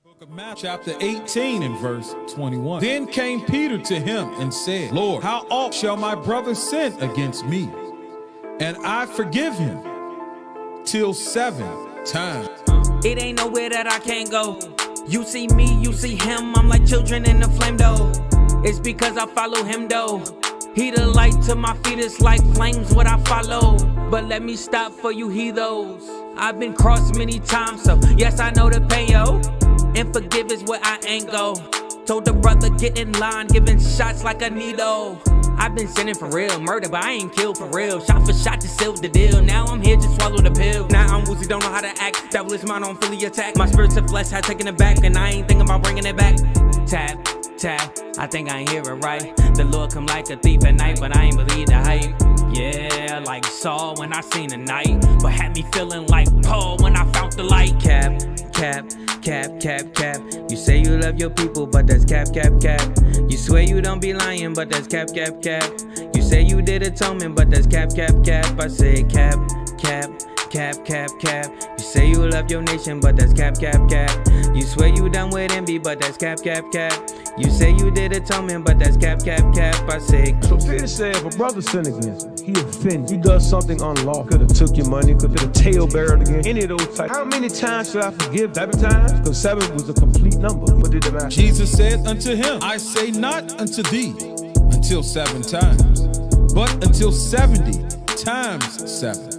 Book of Matthew, chapter 18 and verse 21. Then came Peter to him and said, Lord, how oft shall my brother sin against me, and I forgive him? Till 7 times. It ain't nowhere that I can't go. You see me, you see him, I'm like children in the flame though. It's because I follow him though. He the light to my feet, it's like flames what I follow. But let me stop for you heathos. I've been crossed many times, so yes I know the pain, yo. And forgive is where I ain't go. Told the brother get in line, giving shots like a needle. I've been sinning for real, murder, but I ain't killed for real. Shot for shot, just sealed the deal. Now I'm here, just swallow the pill. Now I'm woozy, don't know how to act. Devilish mind on Philly attack. My spirit to flesh had taken it back, and I ain't thinking about bringing it back. Tap, tap, I think I ain't hear it right. The Lord come like a thief at night, but I ain't believe the hype. Yeah, like Saul when I seen the night, but had me feeling like Paul when I found the light. Cap, cap, cap, cap, cap. You say you love your people, but that's cap, cap, cap. You swear you don't be lying, but that's cap, cap, cap. You say you did atonement, but that's cap, cap, cap. I say cap, cap, cap, cap, cap. You say you love your nation, but that's cap, cap, cap. You swear you done with envy, but that's cap, cap, cap. You say you did atonement, but that's cap, cap, cap. I say. So Peter said, if a brother sin against him, he offended, he does something unlawful, could have took your money, could have tail bearer again, any of those types. How many times should I forgive? 7 times? Because 7 was a complete number. What did the matter? Jesus said unto him, I say not unto thee until 7 times, but until 70 times 7.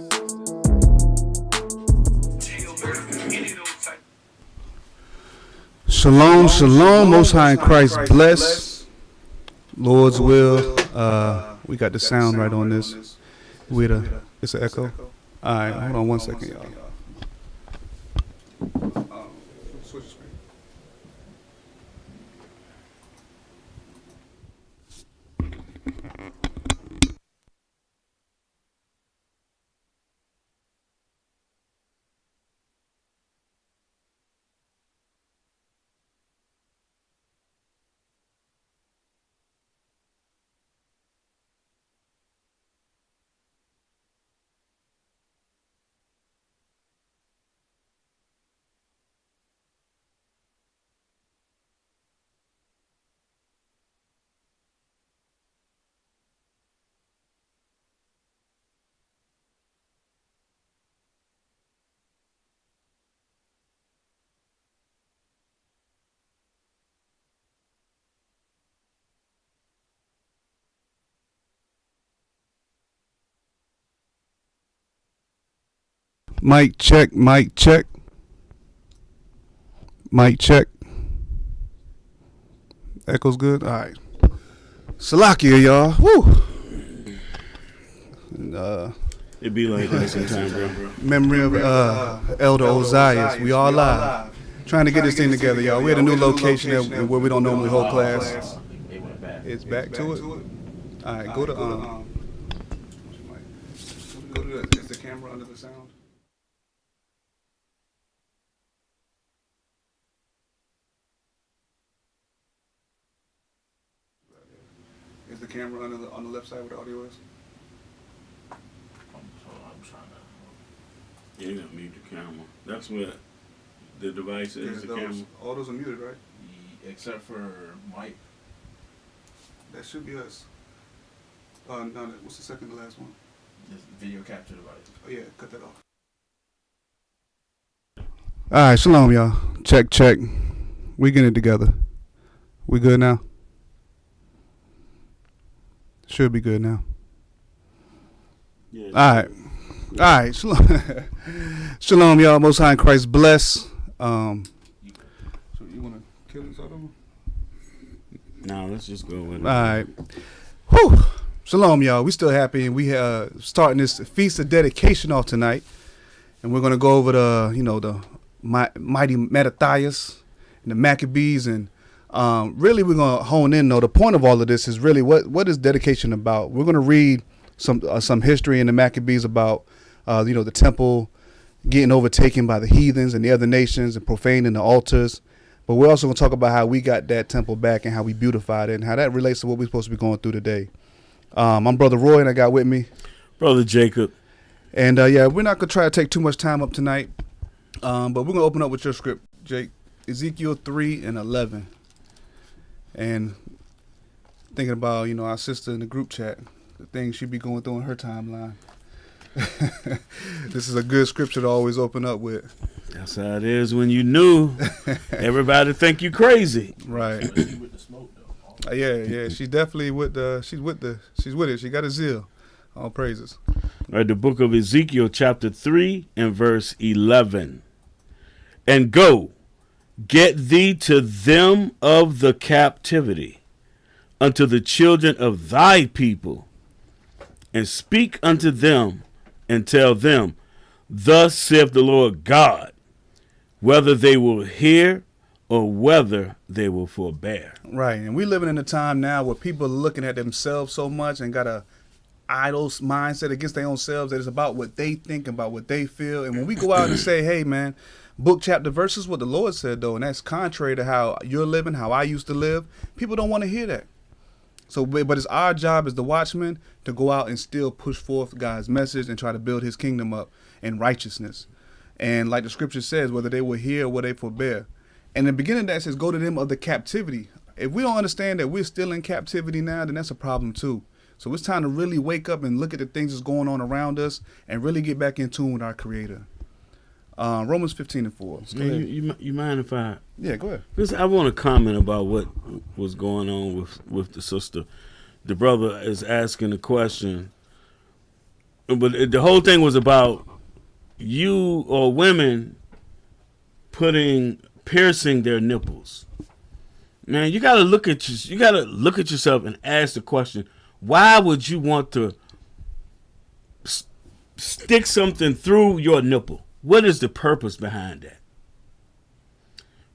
Shalom, shalom, Most High in Christ bless. Lord's will. We got the sound right on this. It's an echo. All right, hold on 1 second, y'all. Switch the screen. Mic check, mic check. Mic check. Echoes good? All right. Salakia, y'all. Woo. It be like that sometimes, bro. Memory of Elder Ozias. We all live. Trying to get this thing together, y'all. We had a new location where we don't normally hold class. It's back to it. All right, go to go to is the camera under the sound? Is the camera on the left side where the audio is? I'm trying to. Yeah, you gotta mute the camera. That's what the device is. The camera. All those are muted, right? Except for Mike. That should be us. No, what's the second to last one? Just video capture device. Oh yeah, cut that off. All right, shalom, y'all. Check, check. We getting it together. We good now? Should be good now. Yeah. All right. Shalom, shalom, y'all. Most High in Christ bless. So you want to kill this other one? No, let's just go with it. All right. Whew. Shalom, y'all. We still happy, and we starting this feast of dedication off tonight, and we're gonna go over the mighty Mattathias and the Maccabees, and really we're gonna hone in. Though the point of all of this is really what is dedication about. We're gonna read some history in the Maccabees about the temple getting overtaken by the heathens and the other nations and profaning the altars. But we're also gonna talk about how we got that temple back and how we beautified it and how that relates to what we're supposed to be going through today. I'm Brother Roy, and I got with me Brother Jacob. And we're not gonna try to take too much time up tonight, but we're gonna open up with your script, Jake. Ezekiel 3:11. And thinking about, our sister in the group chat, the things she be going through in her timeline. This is a good scripture to always open up with. That's how it is when you knew. Everybody think you crazy. Right. With the smoke though. Yeah. She's definitely she's with it. She got a zeal. All praises. All right, the book of Ezekiel chapter 3 and verse 11. And go, get thee to them of the captivity, unto the children of thy people, and speak unto them, and tell them, thus saith the Lord God, whether they will hear or whether they will forbear. Right. And we living in a time now where people are looking at themselves so much and got a idle mindset against their own selves that it's about what they think, about what they feel. And when we go out and say, hey, man, book, chapter, verse is what the Lord said, though, and that's contrary to how you're living, how I used to live, people don't want to hear that. So, but it's our job as the watchmen to go out and still push forth God's message and try to build his kingdom up in righteousness. And like the scripture says, whether they will hear or whether they forbear. And in the beginning of that, it says, go to them of the captivity. If we don't understand that we're still in captivity now, then that's a problem too. So it's time to really wake up and look at the things that's going on around us and really get back in tune with our Creator. Romans 15:4. You mind if I? Yeah, go ahead. Because I want to comment about what was going on with the sister. The brother is asking a question, but the whole thing was about you or women piercing their nipples. Man, you gotta look at yourself and ask the question: why would you want to stick something through your nipple? What is the purpose behind that?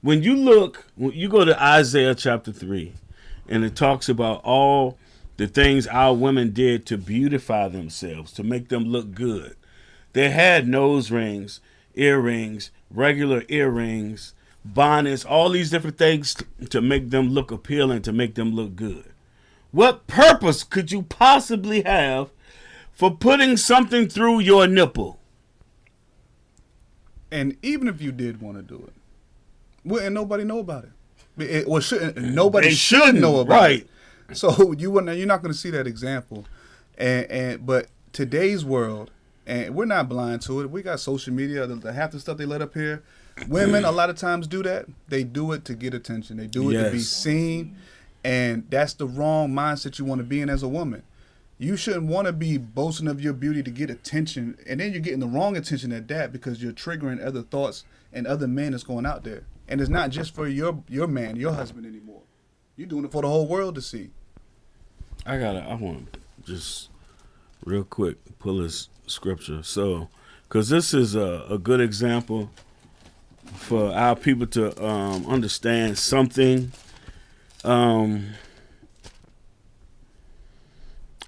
When you go to Isaiah chapter 3, and it talks about all the things our women did to beautify themselves, to make them look good. They had nose rings, earrings, regular earrings, bonnets, all these different things to make them look appealing, to make them look good. What purpose could you possibly have for putting something through your nipple? And even if you did want to do it, wouldn't nobody know about it? Nobody should know about it. So you're not going to see that example. But today's world, and we're not blind to it. We got social media. Half the stuff they let up here, women a lot of times do that. They do it to get attention. They do it to be seen, and that's the wrong mindset you want to be in as a woman. You shouldn't want to be boasting of your beauty to get attention, and then you're getting the wrong attention at that because you're triggering other thoughts and other men that's going out there. And it's not just for your man, your husband anymore. You're doing it for the whole world to see. I want to just real quick pull this scripture. So, because this is a good example for our people to understand something.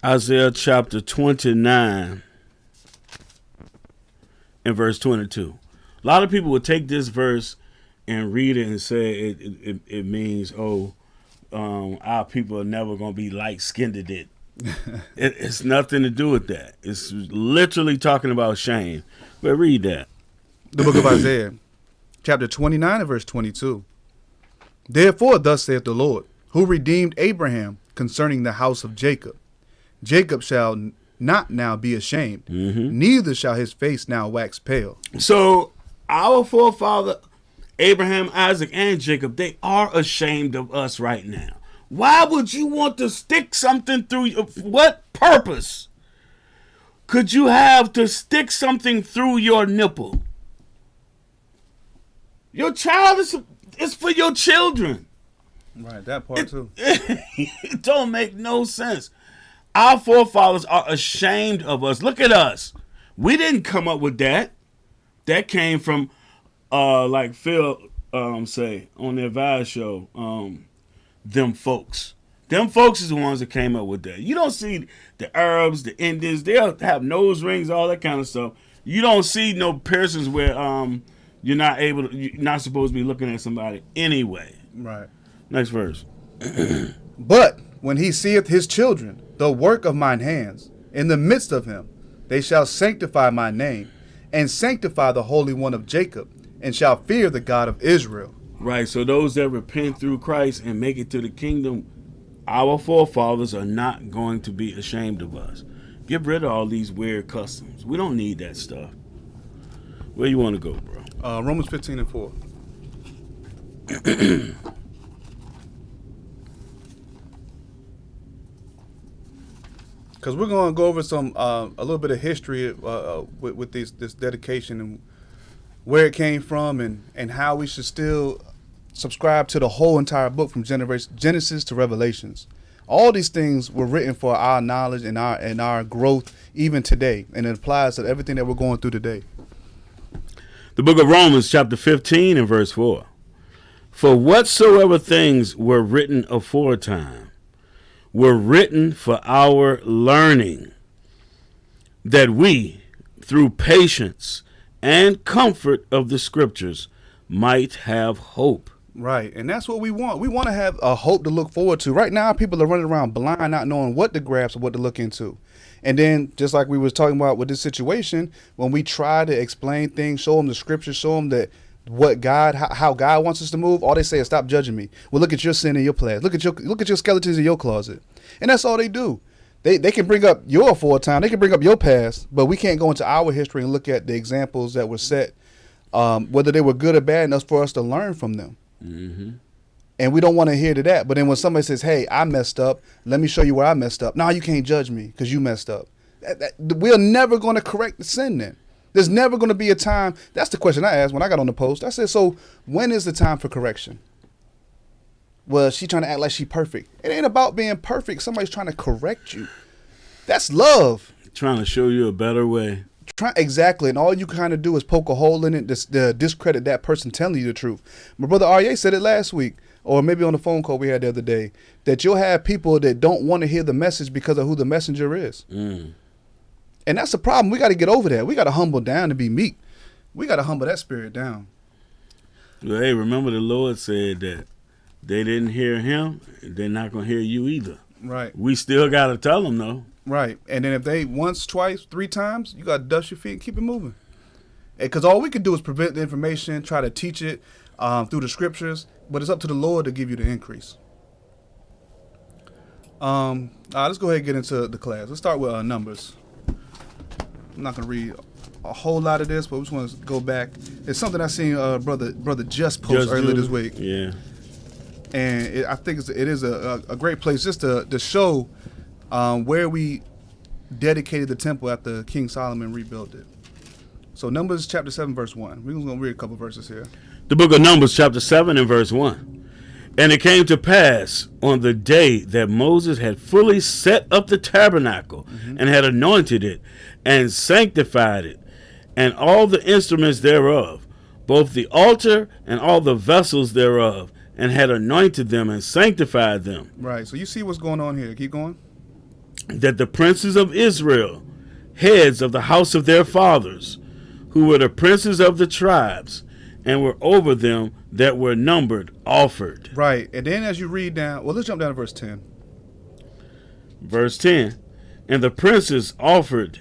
Isaiah chapter 29 and verse 22. A lot of people would take this verse and read it and say it means, our people are never going to be light-skinned. It's nothing to do with that. It's literally talking about shame. But read that. The book of Isaiah, chapter 29 and verse 22. Therefore, thus saith the Lord, who redeemed Abraham concerning the house of Jacob. Jacob shall not now be ashamed, neither shall his face now wax pale. So our forefather, Abraham, Isaac, and Jacob, they are ashamed of us right now. Why would you want to stick something through your... What purpose could you have to stick something through your nipple? Your child is for your children. Right, that part too. It don't make no sense. Our forefathers are ashamed of us. Look at us. We didn't come up with that. That came from, like Phil say on their Vice show, them folks. Them folks is the ones that came up with that. You don't see the Arabs, the Indians. They'll have nose rings, all that kind of stuff. You don't see no piercings where you're not supposed to be looking at somebody anyway. Right. Next verse. But when he seeth his children, the work of mine hands, in the midst of him, they shall sanctify my name, and sanctify the Holy One of Jacob, and shall fear the God of Israel. Right. So those that repent through Christ and make it to the kingdom, our forefathers are not going to be ashamed of us. Get rid of all these weird customs. We don't need that stuff. Where you want to go, bro? Romans 15:4. Because we're going to go over some a little bit of history with this dedication and where it came from and how we should still subscribe to the whole entire book from Genesis to Revelations. All these things were written for our knowledge and our growth even today, and it applies to everything that we're going through today. The book of Romans chapter 15 and verse 4. For whatsoever things were written aforetime were written for our learning, that we, through patience and comfort of the scriptures, might have hope. Right, and that's what we want. We want to have a hope to look forward to. Right now, people are running around blind, not knowing what to grasp or what to look into. And then, just like we was talking about with this situation, when we try to explain things, show them the scriptures, show them that what God, how God wants us to move, all they say is, "Stop judging me." Well, look at your sin in your past. Look at your skeletons in your closet, and that's all they do. They can bring up your time. They can bring up your past, but we can't go into our history and look at the examples that were set, whether they were good or bad, enough for us to learn from them. Mm-hmm. And we don't want to hear to that. But then when somebody says, "Hey, I messed up. Let me show you where I messed up." No, you can't judge me because you messed up. We're never going to correct the sin then. There's never going to be a time. That's the question I asked when I got on the post. I said, so when is the time for correction? Well, she trying to act like she perfect. It ain't about being perfect. Somebody's trying to correct you. That's love. Trying to show you a better way. Exactly. And all you kind of do is poke a hole in it to discredit that person telling you the truth. My brother Arye said it last week, or maybe on the phone call we had the other day, that you'll have people that don't want to hear the message because of who the messenger is. Mm. And that's the problem. We got to get over that. We got to humble down and be meek. We got to humble that spirit down. Well, hey, remember the Lord said that they didn't hear him, they're not going to hear you either. Right. We still got to tell them, though. Right. And then if they once, twice, 3 times, you got to dust your feet and keep it moving. Because all we can do is prevent the information, try to teach it through the scriptures, but it's up to the Lord to give you the increase. Let's go ahead and get into the class. Let's start with Numbers. I'm not going to read a whole lot of this, but we just want to go back. It's something I seen brother Just post earlier this week. Yeah. And I think it is a great place just to show where we dedicated the temple after King Solomon rebuilt it. So Numbers chapter 7, verse 1. We're going to read a couple verses here. The book of Numbers chapter 7 and verse 1. And it came to pass on the day that Moses had fully set up the tabernacle and had anointed it and sanctified it and all the instruments thereof, both the altar and all the vessels thereof, and had anointed them and sanctified them. Right. So you see what's going on here. Keep going. That the princes of Israel, heads of the house of their fathers, who were the princes of the tribes, and were over them that were numbered, offered. Right. And then as you read down, well, let's jump down to verse 10. Verse 10. And the princes offered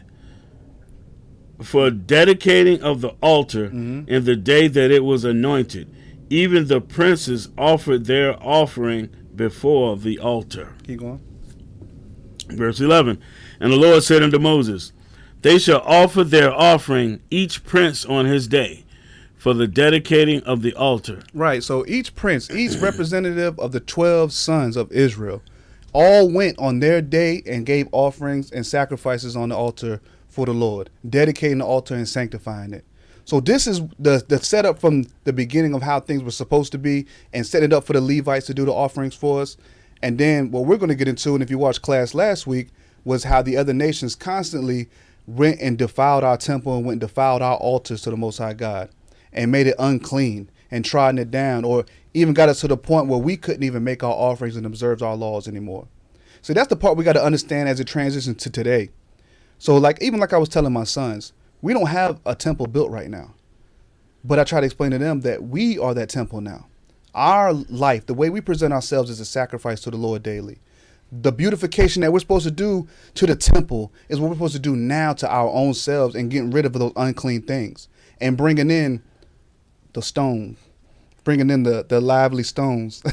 for dedicating of the altar in the day that it was anointed. Even the princes offered their offering before the altar. Keep going. Verse 11. And the Lord said unto Moses, they shall offer their offering, each prince on his day, for the dedicating of the altar. Right. So each prince, each representative of the 12 sons of Israel, all went on their day and gave offerings and sacrifices on the altar for the Lord, dedicating the altar and sanctifying it. So this is the setup from the beginning of how things were supposed to be, and set it up for the Levites to do the offerings for us. And then what we're going to get into, and if you watched class last week, was how the other nations constantly went and defiled our temple and went and defiled our altars to the Most High God and made it unclean and trodden it down, or even got us to the point where we couldn't even make our offerings and observe our laws anymore. So that's the part we got to understand as it transitions to today. So even like I was telling my sons, we don't have a temple built right now, but I try to explain to them that we are that temple now. Our life, the way we present ourselves, is a sacrifice to the Lord daily. The beautification that we're supposed to do to the temple is what we're supposed to do now to our own selves, and getting rid of those unclean things and bringing in the stone, bringing in the lively stones,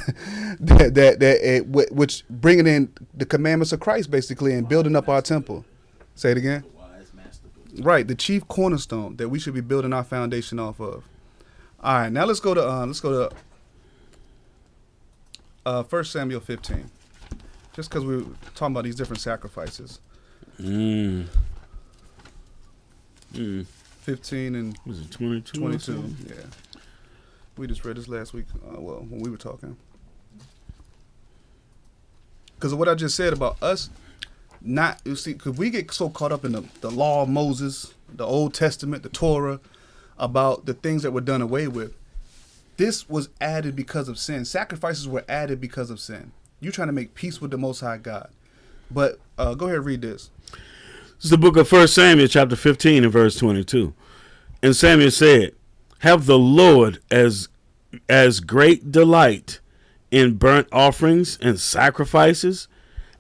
which bringing in the commandments of Christ basically and building up our temple. Say it again. Right, the chief cornerstone that we should be building our foundation off of. All right, now let's go to 1 Samuel 15, just because we were talking about these different sacrifices. 15 and Was it 22? 22. Yeah, we just read this last week. When we were talking, because of what I just said about us. Not, you see, because we get so caught up in the law of Moses, the Old Testament, the Torah, about the things that were done away with. This was added because of sin. Sacrifices were added because of sin. You're trying to make peace with the Most High God. But go ahead and read this. This is the book of 1 Samuel, chapter 15, and verse 22. And Samuel said, "Have the Lord as great delight in burnt offerings and sacrifices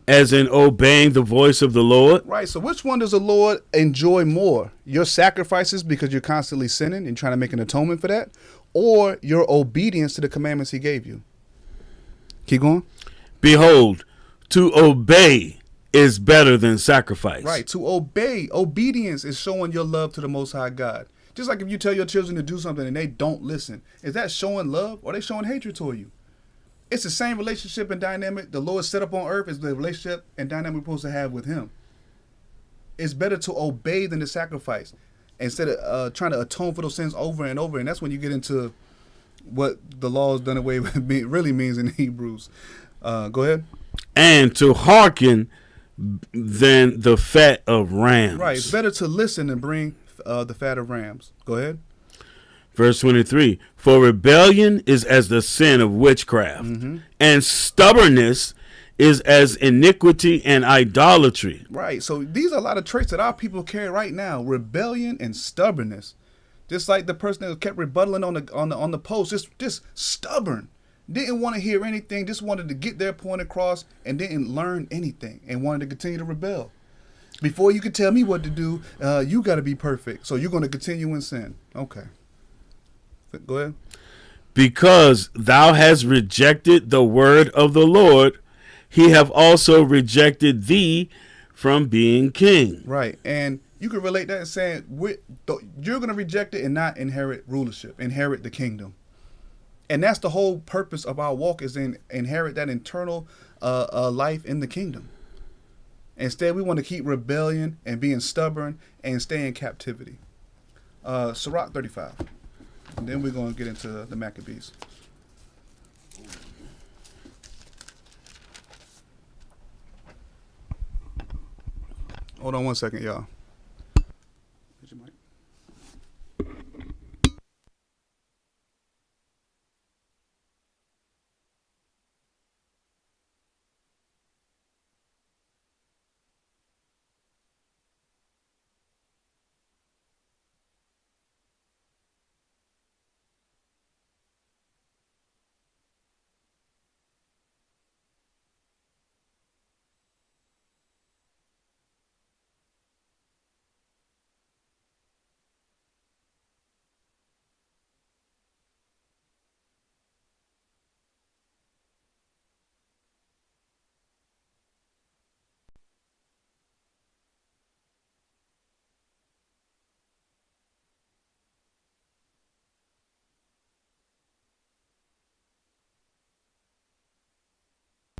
as in obeying the voice of the Lord?" Right. So which one does the Lord enjoy more? Your sacrifices because you're constantly sinning and trying to make an atonement for that? Or your obedience to the commandments he gave you? Keep going. Behold, to obey is better than sacrifice. Right. To obey. Obedience is showing your love to the Most High God. Just like if you tell your children to do something and they don't listen. Is that showing love or are they showing hatred toward you? It's the same relationship and dynamic the Lord set up on earth as the relationship and dynamic we're supposed to have with him. It's better to obey than to sacrifice instead of trying to atone for those sins over and over. And that's when you get into what the law is done away with really means in Hebrews. Go ahead. And to hearken than the fat of rams. Right. It's better to listen than bring the fat of rams. Go ahead. Verse 23, for rebellion is as the sin of witchcraft, and stubbornness is as iniquity and idolatry. Right. So these are a lot of traits that our people carry right now. Rebellion and stubbornness. Just like the person that kept rebuttaling on the post, just stubborn. Didn't want to hear anything, just wanted to get their point across and didn't learn anything and wanted to continue to rebel. Before you could tell me what to do, you got to be perfect. So you're going to continue in sin. Okay. Go ahead. Because thou hast rejected the word of the Lord, he have also rejected thee from being king. Right. And you can relate that and saying you're going to reject it and not inherit rulership, inherit the kingdom. And that's the whole purpose of our walk, is to inherit that eternal life in the kingdom. Instead, we want to keep rebellion and being stubborn and stay in captivity. Sirach 35. And then we're going to get into the Maccabees. Hold on one second, y'all. Hit your mic.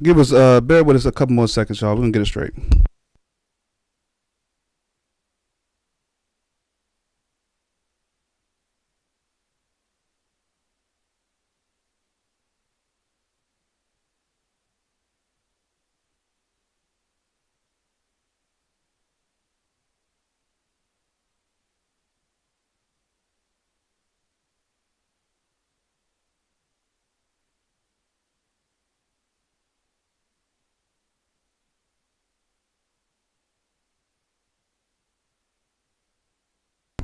Give us, bear with us a couple more seconds, y'all. We're going to get it straight.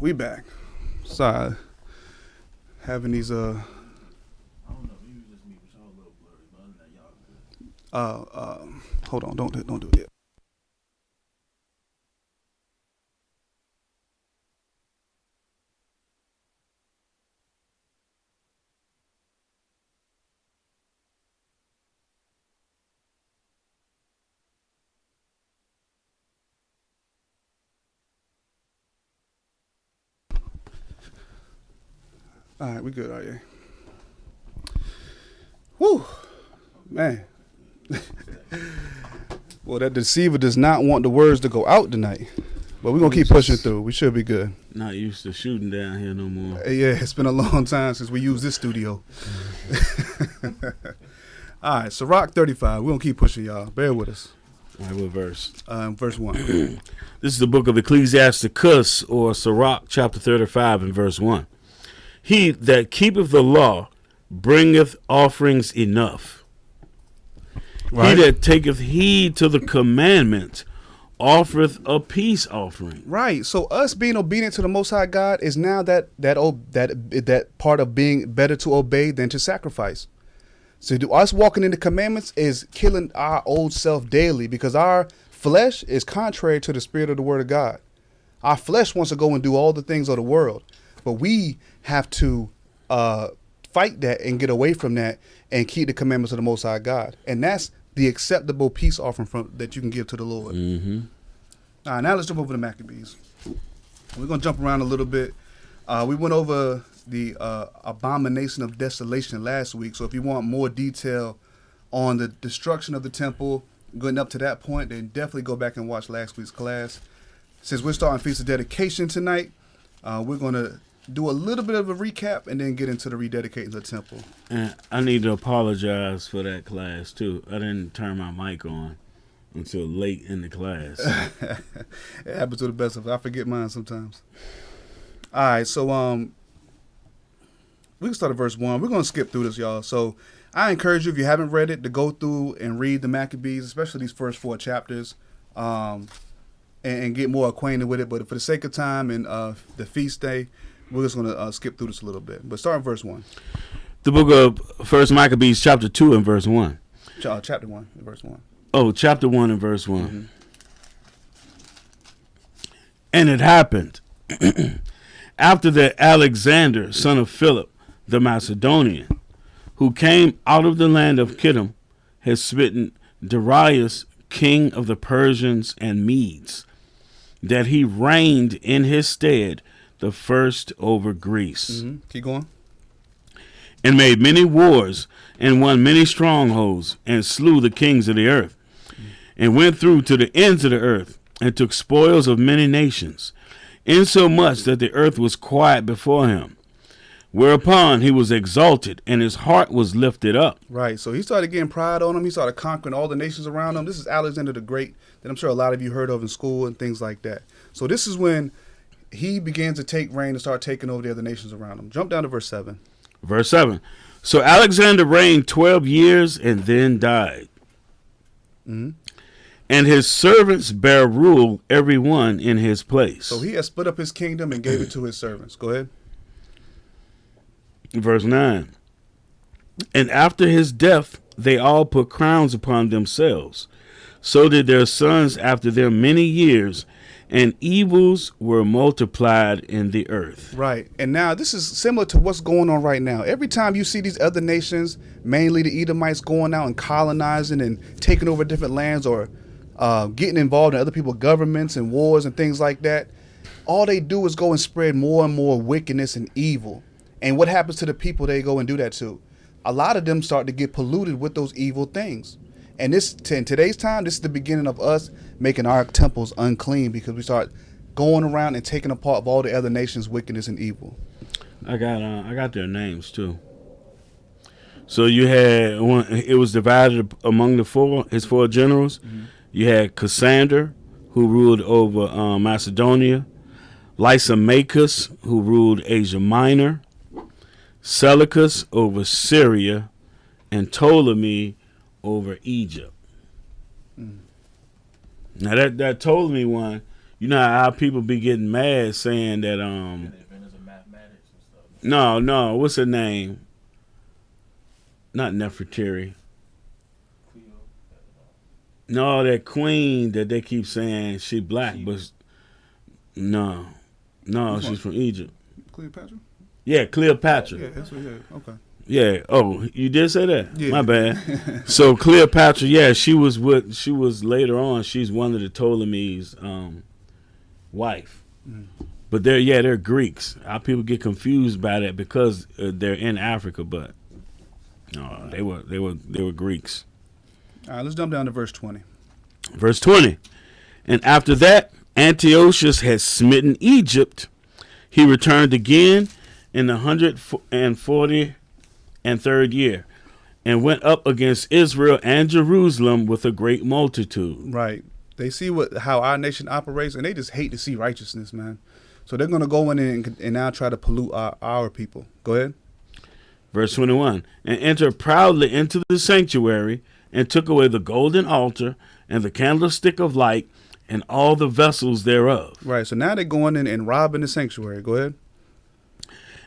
We back. Sorry. Having these, I don't know. Maybe just me, but y'all a little blurry. But other than that, y'all good. hold on. Don't do it yet. All right, we good, are you? Whew, man. Well, that deceiver does not want the words to go out tonight. But we're going to keep pushing through. We should be good. Not used to shooting down here no more. Yeah, it's been a long time since we used this studio. All right, Sirach 35. We're going to keep pushing, y'all. Bear with us. All right, what verse? Verse 1. This is the book of Ecclesiasticus, or Sirach, chapter 35, and verse 1. He that keepeth the law bringeth offerings enough. Right. He that taketh heed to the commandment offereth a peace offering. Right. So us being obedient to the Most High God is now that part of being better to obey than to sacrifice. So us walking in the commandments is killing our old self daily, because our flesh is contrary to the spirit of the word of God. Our flesh wants to go and do all the things of the world, but we have to fight that and get away from that and keep the commandments of the Most High God. And that's the acceptable peace offering that you can give to the Lord. Mm-hmm. All right, now let's jump over to Maccabees. We're going to jump around a little bit. We went over the abomination of desolation last week, so if you want more detail on the destruction of the temple, going up to that point, then definitely go back and watch last week's class. Since we're starting Feast of Dedication tonight, we're going to do a little bit of a recap and then get into the rededicating the temple. And I need to apologize for that class, too. I didn't turn my mic on until late in the class. It happens to the best of us. I forget mine sometimes. All right, so we can start at verse 1. We're going to skip through this, y'all. So I encourage you, if you haven't read it, to go through and read the Maccabees, especially these first 4 chapters, and get more acquainted with it. But for the sake of time and the feast day, we're just going to skip through this a little bit. But start in verse 1. The book of First Maccabees, chapter 2 and verse 1. Chapter 1 and verse 1. Oh, chapter 1 and verse 1. Mm-hmm. And it happened after that Alexander, son of Philip, the Macedonian, who came out of the land of Kittim, had smitten Darius, king of the Persians and Medes, that he reigned in his stead the first over Greece. Mm-hmm. Keep going. And made many wars, and won many strongholds, and slew the kings of the earth, and went through to the ends of the earth, and took spoils of many nations, insomuch that the earth was quiet before him. Whereupon he was exalted, and his heart was lifted up. Right. So he started getting pride on him. He started conquering all the nations around him. This is Alexander the Great that I'm sure a lot of you heard of in school and things like that. So this is when he began to take reign and start taking over the other nations around him. Jump down to verse 7. Verse 7. So Alexander reigned 12 years and then died. Mm-hmm. And his servants bare rule, every one in his place. So he has split up his kingdom and gave it to his servants. Go ahead. Verse 9. And after his death, they all put crowns upon themselves. So did their sons after their many years, and evils were multiplied in the earth. Right. And now this is similar to what's going on right now. Every time you see these other nations, mainly the Edomites, going out and colonizing and taking over different lands, or getting involved in other people's governments and wars and things like that, all they do is go and spread more and more wickedness and evil. And what happens to the people they go and do that to? A lot of them start to get polluted with those evil things. And in today's time, this is the beginning of us making our temples unclean, because we start going around and taking apart of all the other nations' wickedness and evil. I got their names too. So you had it was divided among his four generals. Mm-hmm. You had Cassander, who ruled over Macedonia, Lysimachus, who ruled Asia Minor, Seleucus over Syria, and Ptolemy over Egypt. Now that Ptolemy one, you know how people be getting mad saying that no, what's her name? Not Nefertiti. No, that queen that they keep saying she black, but no, she's from Egypt. Cleopatra? Yeah, Cleopatra. Yeah, that's what. Yeah, okay. Yeah. Oh, you did say that? Yeah. My bad. So Cleopatra, yeah, she was later on. She's one of the Ptolemy's wife. But they're Greeks. Our people get confused by that because they're in Africa, but no, they were Greeks. All right, let's jump down to verse 20. Verse 20. And after that, Antiochus had smitten Egypt. He returned again in the 143rd year, and went up against Israel and Jerusalem with a great multitude. Right. They see how our nation operates, and they just hate to see righteousness, man. So they're going to go in and now try to pollute our people. Go ahead. Verse 21. And entered proudly into the sanctuary, and took away the golden altar and the candlestick of light and all the vessels thereof. Right. So now they're going in and robbing the sanctuary. Go ahead.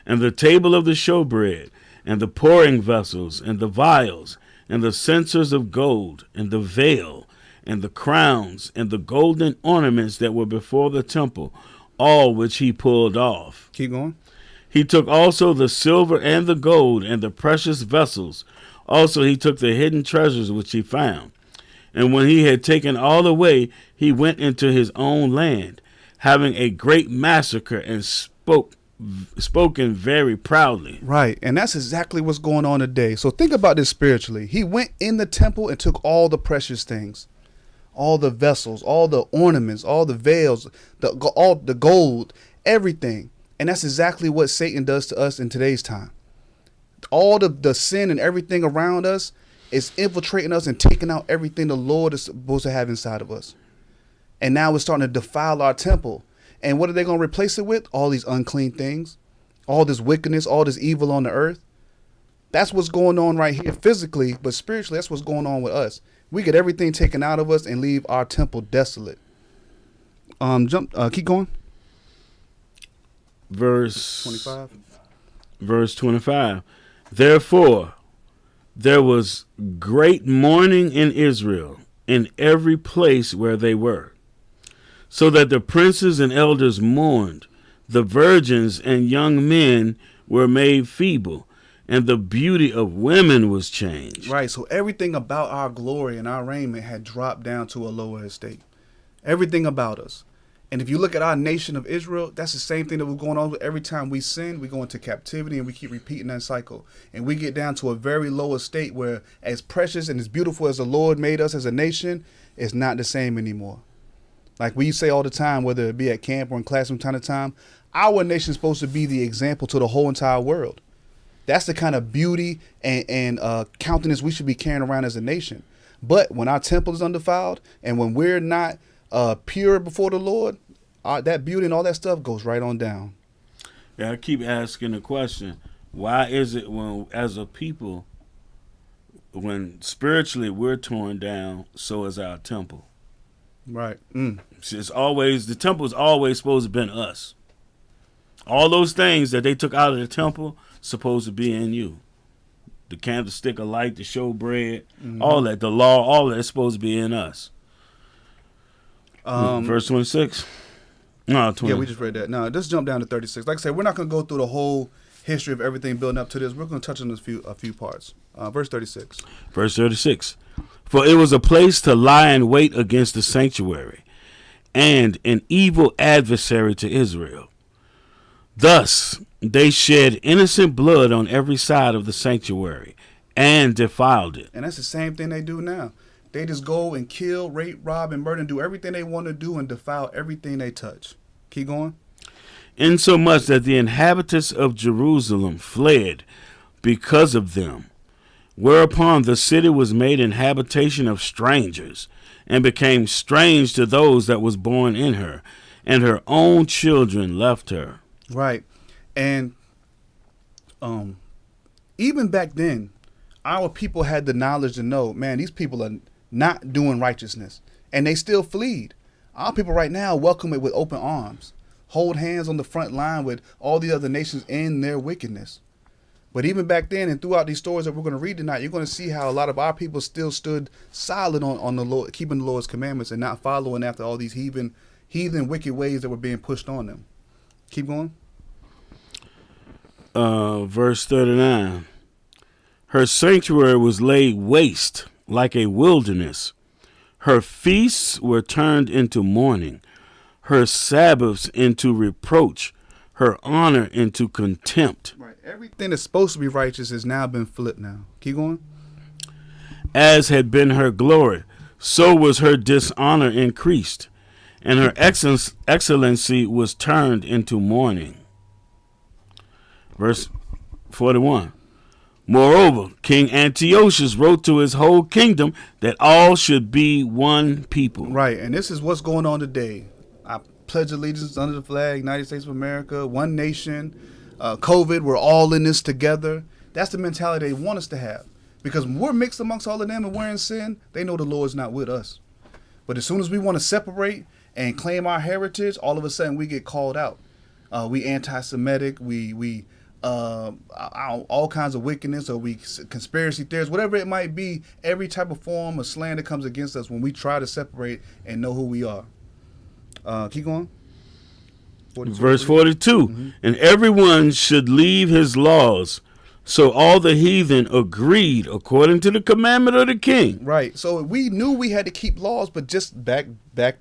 And the table of the showbread, and the pouring vessels, and the vials, and the censers of gold, and the veil, and the crowns, and the golden ornaments that were before the temple, all which he pulled off. Keep going. He took also the silver and the gold, and the precious vessels. Also he took the hidden treasures which he found. And when he had taken all away, he went into his own land, having a great massacre, and spoken very proudly. Right. And that's exactly what's going on today. So think about this spiritually. He went in the temple and took all the precious things, all the vessels, all the ornaments, all the veils, all the gold, everything. And that's exactly what Satan does to us in today's time. All the sin and everything around us is infiltrating us and taking out everything the Lord is supposed to have inside of us. And now it's starting to defile our temple. And what are they going to replace it with? All these unclean things, all this wickedness, all this evil on the earth. That's what's going on right here physically, but spiritually, that's what's going on with us. We get everything taken out of us and leave our temple desolate. Keep going. Verse 25. Verse 25. Therefore, there was great mourning in Israel in every place where they were, so that the princes and elders mourned, the virgins and young men were made feeble, and the beauty of women was changed. Right, so everything about our glory and our raiment had dropped down to a lower estate. Everything about us. And if you look at our nation of Israel, that's the same thing that was going on. Every time we sin, we go into captivity and we keep repeating that cycle. And we get down to a very low estate where as precious and as beautiful as the Lord made us as a nation, it's not the same anymore. Like we say all the time, whether it be at camp or in class from time to time, our nation is supposed to be the example to the whole entire world. That's the kind of beauty and countenance we should be carrying around as a nation. But when our temple is undefiled and when we're not pure before the Lord, that beauty and all that stuff goes right on down. Yeah, I keep asking the question, why is it when, as a people, when spiritually we're torn down, so is our temple? Right. It's always, the temple is always supposed to have been us. All those things that they took out of the temple supposed to be in you. The candlestick of light, the showbread, all that, the law, all that is supposed to be in us. Verse 26. No, 20. Yeah, we just read that. No, just jump down to 36. Like I said, we're not going to go through the whole history of everything building up to this. We're going to touch on a few parts. Verse 36. Verse 36. For it was a place to lie in wait against the sanctuary, and an evil adversary to Israel. Thus they shed innocent blood on every side of the sanctuary, and defiled it. And that's the same thing they do now. They just go and kill, rape, rob, and murder, and do everything they want to do and defile everything they touch. Keep going. Insomuch that the inhabitants of Jerusalem fled because of them, whereupon the city was made an habitation of strangers, and became strange to those that was born in her, and her own children left her. Right. And even back then, our people had the knowledge to know, man, these people are not doing righteousness, and they still fled. Our people right now welcome it with open arms, hold hands on the front line with all the other nations in their wickedness. But even back then and throughout these stories that we're going to read tonight, you're going to see how a lot of our people still stood solid on the Lord, keeping the Lord's commandments and not following after all these heathen wicked ways that were being pushed on them. Keep going. Verse 39. Her sanctuary was laid waste like a wilderness. Her feasts were turned into mourning. her Sabbaths into reproach, her honor into contempt. Right. Everything that's supposed to be righteous has now been flipped now. Keep going. As had been her glory, so was her dishonor increased, and her excellency was turned into mourning. Verse 41. Moreover, King Antiochus wrote to his whole kingdom that all should be one people. Right. And this is what's going on today. I pledge allegiance under the flag, United States of America, one nation, COVID, we're all in this together. That's the mentality they want us to have. Because when we're mixed amongst all of them and we're in sin, they know the Lord's not with us. But as soon as we want to separate and claim our heritage, all of a sudden we get called out. We anti-Semitic, we all kinds of wickedness, or we conspiracy theorists, whatever it might be. Every type of form of slander comes against us when we try to separate and know who we are. Keep going. 42. Verse 42. Mm-hmm. And everyone should leave his laws. So all the heathen agreed according to the commandment of the king. Right. So we knew we had to keep laws, but just back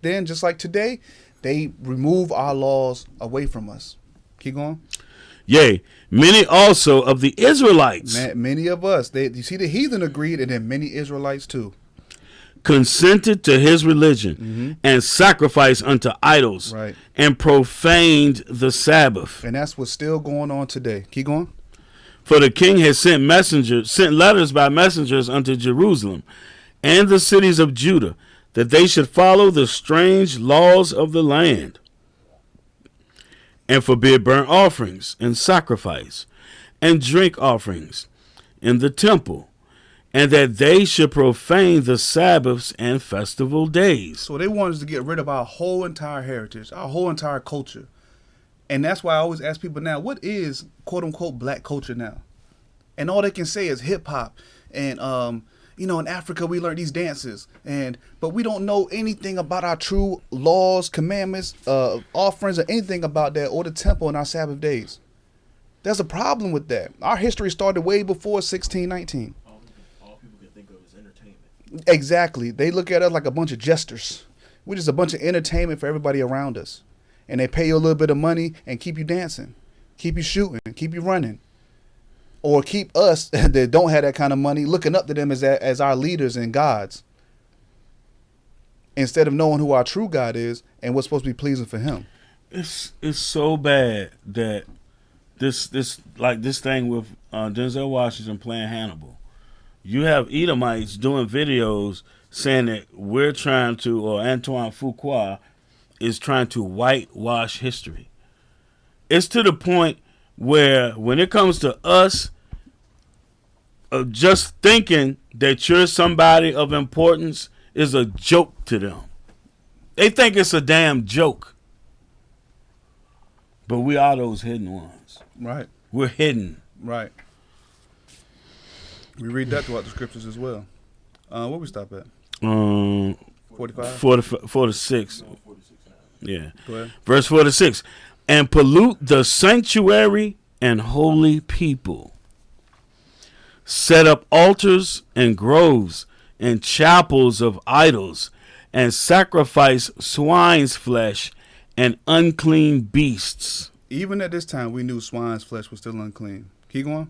then, just like today, they remove our laws away from us. Keep going. Yea, many also of the Israelites. Many of us. You see, the heathen agreed, and then many Israelites too. Consented to his religion, mm-hmm. and sacrificed unto idols, right. and profaned the Sabbath. And that's what's still going on today. Keep going. For the king had sent letters by messengers unto Jerusalem and the cities of Judah, that they should follow the strange laws of the land, and forbid burnt offerings and sacrifice and drink offerings in the temple, and that they should profane the Sabbaths and festival days. So they want us to get rid of our whole entire heritage, our whole entire culture. And that's why I always ask people now, what is quote unquote black culture now? And all they can say is hip hop. And, in Africa, we learn these dances. But we don't know anything about our true laws, commandments, offerings, or anything about that, or the temple and our Sabbath days. There's a problem with that. Our history started way before 1619. All people can think of is entertainment. Exactly. They look at us like a bunch of jesters. We're just a bunch of entertainment for everybody around us. And they pay you a little bit of money and keep you dancing, keep you shooting, keep you running. Or keep us that don't have that kind of money looking up to them as our leaders and gods, instead of knowing who our true God is and what's supposed to be pleasing for him. It's so bad that this thing with Denzel Washington playing Hannibal. You have Edomites doing videos saying that we're trying to, or Antoine Fuqua is trying to whitewash history. It's to the point where when it comes to us, just thinking that you're somebody of importance is a joke to them. They think it's a damn joke. But we are those hidden ones. Right. We're hidden. Right. We read that throughout the scriptures as well. Where we stop at? 45? 46. Yeah. Go ahead. Verse 46. And pollute the sanctuary and holy people. Set up altars and groves and chapels of idols, and sacrifice swine's flesh and unclean beasts. Even at this time, we knew swine's flesh was still unclean. Keep going.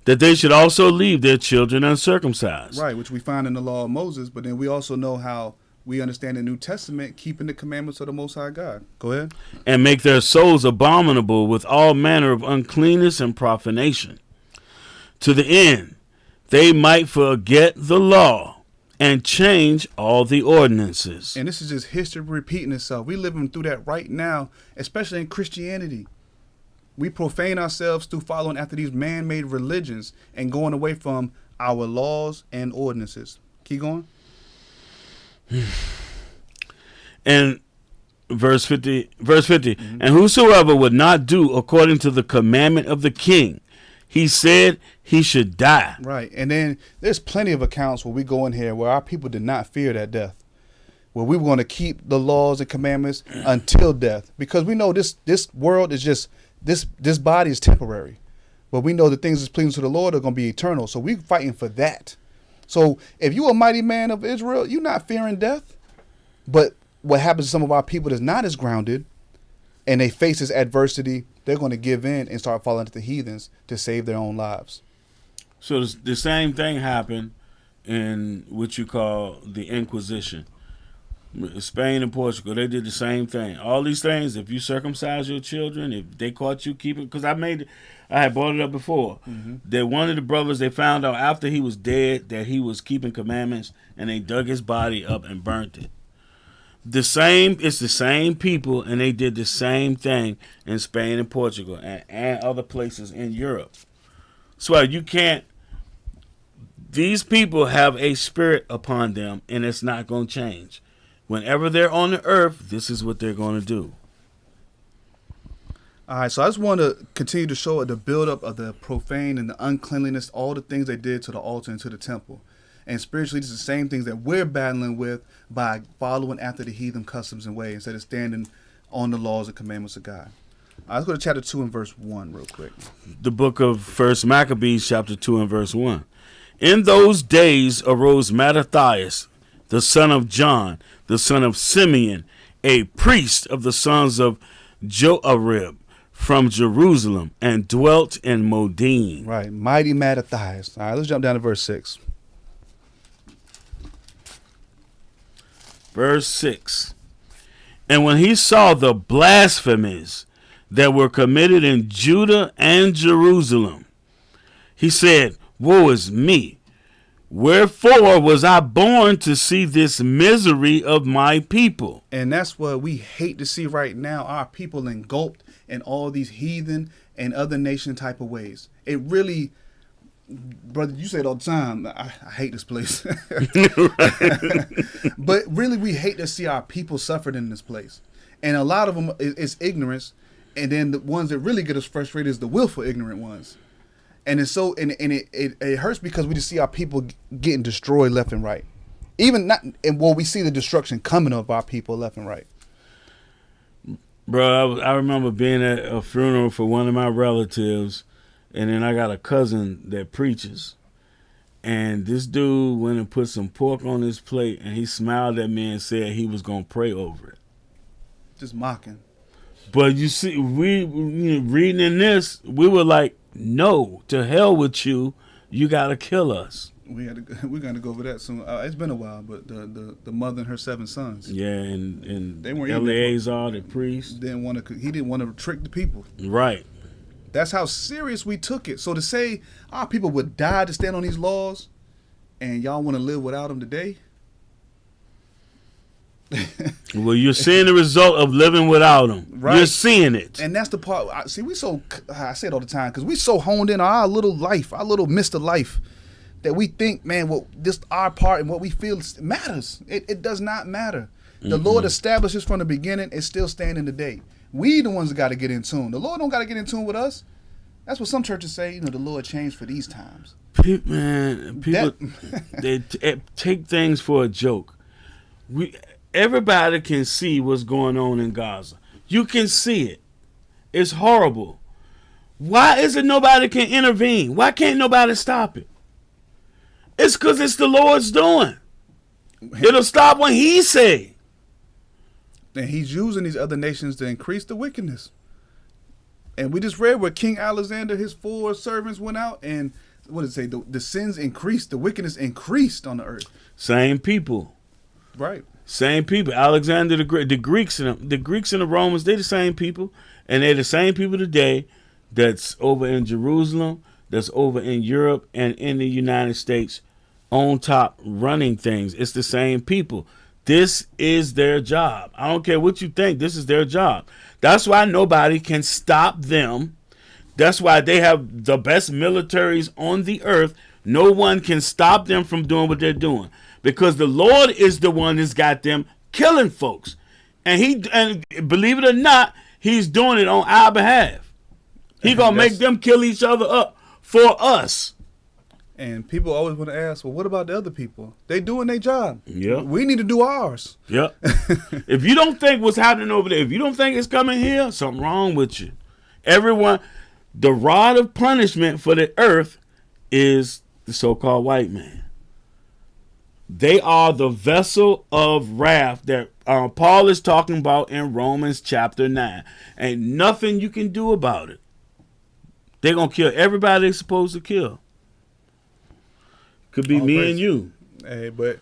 That they should also leave their children uncircumcised. Right, which we find in the law of Moses, but then we also know how we understand the New Testament, keeping the commandments of the Most High God. Go ahead. And make their souls abominable with all manner of uncleanness and profanation, to the end they might forget the law and change all the ordinances. And this is just history repeating itself. We living through that right now, especially in Christianity. We profane ourselves through following after these man-made religions and going away from our laws and ordinances. Keep going. And verse 50, and whosoever would not do according to the commandment of the king, he said he should die. Right. And then there's plenty of accounts where we go in here where our people did not fear that death, where we were going to keep the laws and commandments until death, because we know this world is just, this body is temporary, but we know the things that's pleasing to the Lord are going to be eternal. So we're fighting for that. So if you're a mighty man of Israel, you're not fearing death, but what happens to some of our people that's not as grounded, and they face this adversity, they're going to give in and start falling into the heathens to save their own lives. So the same thing happened in what you call the Inquisition. Spain and Portugal, they did the same thing. All these things, if you circumcise your children, if they caught you keeping, because I had brought it up before, that one of the brothers, they found out after he was dead that he was keeping commandments, and they dug his body up and burnt it. It's the same people, and they did the same thing in Spain and Portugal and other places in Europe. So these people have a spirit upon them, and it's not going to change. Whenever they're on the earth, this is what they're going to do. All right, so I just want to continue to show the buildup of the profane and the uncleanliness, all the things they did to the altar and to the temple. And spiritually, this is the same things that we're battling with by following after the heathen customs and ways instead of standing on the laws and commandments of God. All right, let's go to chapter 2 and verse 1 real quick. The book of 1 Maccabees, chapter 2 and verse 1. In those days arose Mattathias, the son of John, the son of Simeon, a priest of the sons of Joarib, from Jerusalem, and dwelt in Modin. Right, mighty Mattathias. All right, let's jump down to verse 6. Verse 6. And when he saw the blasphemies that were committed in Judah and Jerusalem, he said, Woe is me! Wherefore was I born to see this misery of my people? And that's what we hate to see right now, our people engulfed in all these heathen and other nation type of ways. It really, brother, you say it all the time, I hate this place. But really, we hate to see our people suffered in this place. And a lot of them is ignorance. And then the ones that really get us frustrated is the willful ignorant ones. And it's so, and it hurts because we just see our people getting destroyed left and right. Even not, and we see the destruction coming of our people left and right. Bro, I remember being at a funeral for one of my relatives, and then I got a cousin that preaches. And this dude went and put some pork on his plate, and he smiled at me and said he was going to pray over it. Just mocking. But you see, we reading in this, we were like, no, to hell with you. You got to kill us. We're gonna go over that soon. It's been a while, but the mother and her 7 sons. Yeah, and they weren't Eleazar, the priest, he didn't want to trick the people. Right. That's how serious we took it. So to say our people would die to stand on these laws, and y'all want to live without them today. Well, you're seeing the result of living without them. Right. You're seeing it. And that's the part. I say it all the time, because we so honed in on our little life, our little Mr. Life, that we think, man, well, just our part and what we feel matters. It does not matter. The Lord establishes from the beginning. It's still standing today. We the ones that got to get in tune. The Lord don't got to get in tune with us. That's what some churches say. The Lord changed for these times. People they take things for a joke. Everybody can see what's going on in Gaza. You can see it. It's horrible. Why is it nobody can intervene? Why can't nobody stop it? It's because it's the Lord's doing. It'll stop when He say. And He's using these other nations to increase the wickedness. And we just read where King Alexander, his 4 servants went out, and what did it say? The sins increased, the wickedness increased on the earth. Same people. Right. Same people. Alexander the Great, the Greeks and the Romans, they're the same people. And they're the same people today that's over in Jerusalem, that's over in Europe and in the United States on top running things. It's the same people. This is their job. I don't care what you think. This is their job. That's why nobody can stop them. That's why they have the best militaries on the earth. No one can stop them from doing what they're doing, because the Lord is the one that's got them killing folks. And believe it or not, He's doing it on our behalf. He gonna make them kill each other up for us. And people always want to ask, well, what about the other people? They doing their job. Yeah. We need to do ours. Yep. If you don't think what's happening over there, if you don't think it's coming here, something wrong with you. Everyone, the rod of punishment for the earth is the so-called white man. They are the vessel of wrath that Paul is talking about in Romans chapter 9. Ain't nothing you can do about it. They're going to kill everybody they're supposed to kill. Could be All me praise. and you. Hey, but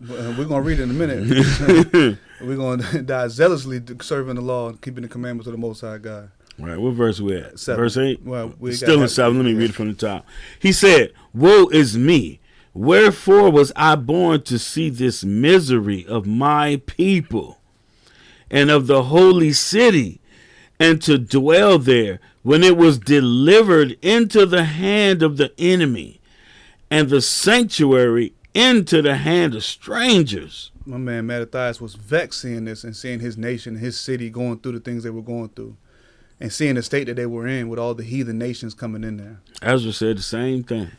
we're going to read it in a minute. We're going to die zealously serving the law and keeping the commandments of the Most High God. Right, what verse we at? 7. Verse 8? Well, we Still got in 7. Let me yeah. read it from the top. He said, woe is me. Wherefore was I born to see this misery of my people and of the holy city, and to dwell there when it was delivered into the hand of the enemy, and the sanctuary into the hand of strangers. My man Mattathias was vexed seeing this and seeing his nation, his city going through the things they were going through, and seeing the state that they were in with all the heathen nations coming in there. Ezra said the same thing.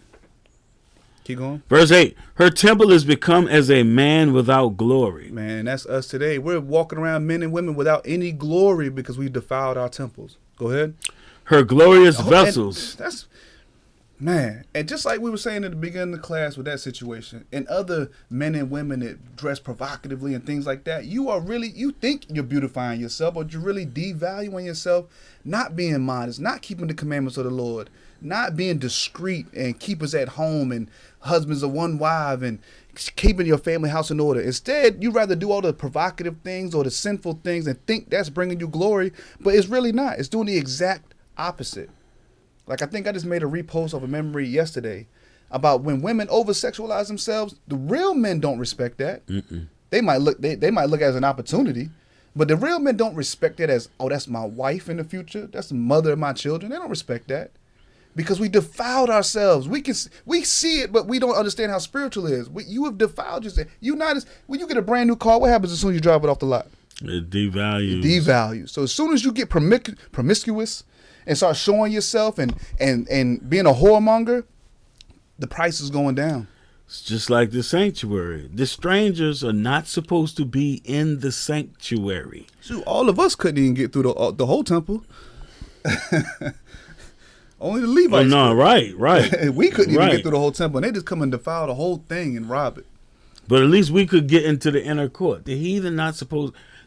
Keep going. Verse 8, her temple is become as a man without glory. Man, that's us today. We're walking around, men and women, without any glory because we defiled our temples. Go ahead. Her glorious Oh, vessels. and that's, man, and just like we were saying at the beginning of the class with that situation, and other men and women that dress provocatively and things like that, you think you're beautifying yourself, but you're really devaluing yourself, not being modest, not keeping the commandments of the Lord, not being discreet and keepers at home and husbands of one wife and keeping your family house in order. Instead, you rather do all the provocative things or the sinful things and think that's bringing you glory, but it's really not. It's doing the exact opposite. Like, I think I just made a repost of a memory yesterday about when women over-sexualize themselves, the real men don't respect that. Mm-mm. They might look at it as an opportunity, but the real men don't respect it as, oh, that's my wife in the future. That's the mother of my children. They don't respect that. Because we defiled ourselves. We see it, but we don't understand how spiritual it is. You have defiled yourself. When you get a brand new car, what happens as soon as you drive it off the lot? It devalues. It devalues. So as soon as you get promiscuous and start showing yourself and being a whoremonger, the price is going down. It's just like the sanctuary. The strangers are not supposed to be in the sanctuary. Shoot, all of us couldn't even get through the whole temple. Only the Levites. Oh, no, right. We couldn't even Right. get through the whole temple, and they just come and defile the whole thing and rob it. But at least we could get into the inner court. The heathen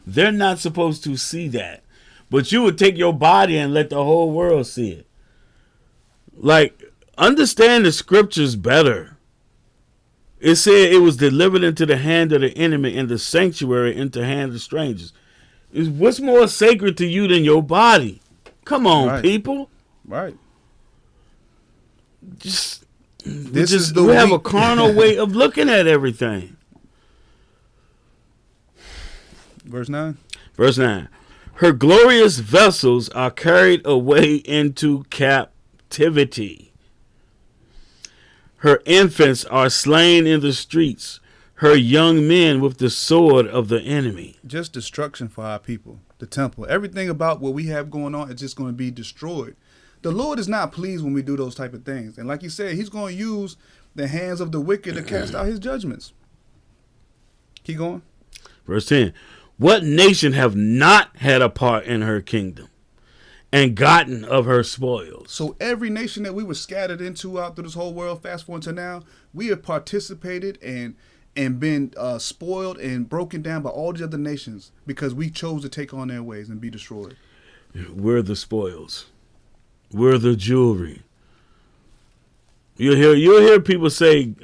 they're not supposed to see that. But you would take your body and let the whole world see it. Like, understand the scriptures better. It said it was delivered into the hand of the enemy and the sanctuary into the hand of strangers. What's more sacred to you than your body? Come on, Right. people. Right. We have a carnal way of looking at everything. Verse 9. Verse 9. Her glorious vessels are carried away into captivity. Her infants are slain in the streets, her young men with the sword of the enemy. Just destruction for our people. The temple. Everything about what we have going on is just going to be destroyed. The Lord is not pleased when we do those type of things. And like he said, he's going to use the hands of the wicked to cast out his judgments. Keep going. Verse 10. What nation have not had a part in her kingdom and gotten of her spoils? So every nation that we were scattered into out through this whole world, fast forward to now, we have participated and been spoiled and broken down by all these other nations because we chose to take on their ways and be destroyed. We're the spoils. We're the jewelry. You'll hear people say,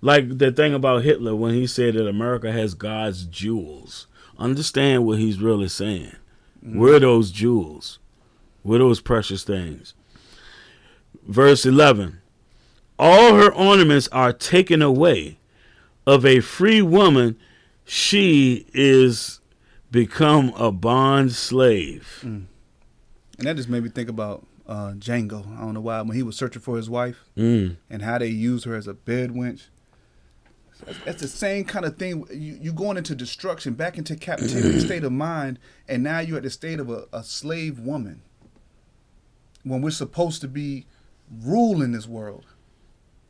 like the thing about Hitler when he said that America has God's jewels. Understand what he's really saying. We're those jewels. We're those precious things. Verse 11. All her ornaments are taken away. Of a free woman, she is become a bond slave. And that just made me think about Django. I don't know why, when he was searching for his wife Mm. and how they used her as a bed wench. That's the same kind of thing. You going into destruction, back into captivity state of mind, and now you're at the state of a slave woman. When we're supposed to be ruling this world.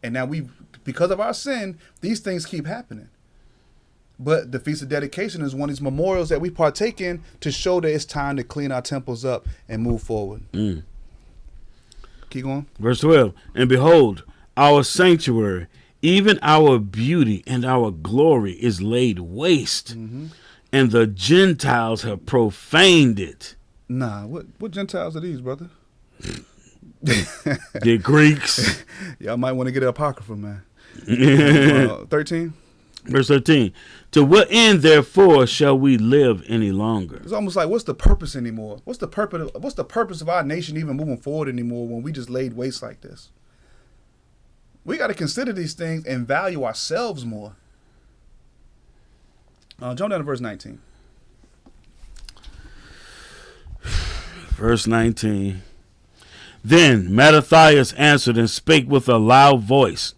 And now because of our sin, these things keep happening. But the Feast of Dedication is one of these memorials that we partake in to show that it's time to clean our temples up and move forward. Mm. Keep going. Verse 12. And behold, our sanctuary, even our beauty and our glory is laid waste. and the Gentiles have profaned it. Nah, what Gentiles are these, brother? The Greeks. Y'all might want to get an apocrypha, man. 13. Verse 13. To what end, therefore, shall we live any longer? It's almost like, what's the purpose anymore? What's the purpose of our nation even moving forward anymore when we just laid waste like this? We got to consider these things and value ourselves more. Jump down to verse 19. Verse 19. Then Mattathias answered and spake with a loud voice,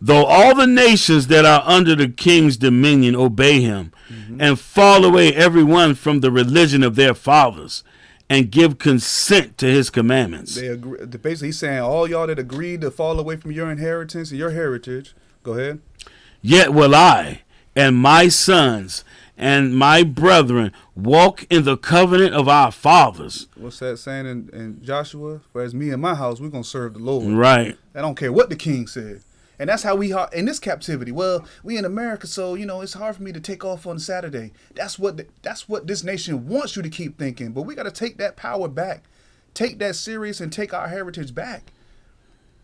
though all the nations that are under the king's dominion obey him, and fall away every one from the religion of their fathers, and give consent to his commandments. They agree. Basically, he's saying all y'all that agreed to fall away from your inheritance and your heritage. Go ahead. Yet will I and my sons and my brethren walk in the covenant of our fathers. What's that saying in Joshua? For as me and my house, we're going to serve the Lord. Right. I don't care what the king said. And that's how we are in this captivity. Well, we in America, so, it's hard for me to take off on Saturday. That's what this nation wants you to keep thinking. But we got to take that power back. Take that serious and take our heritage back.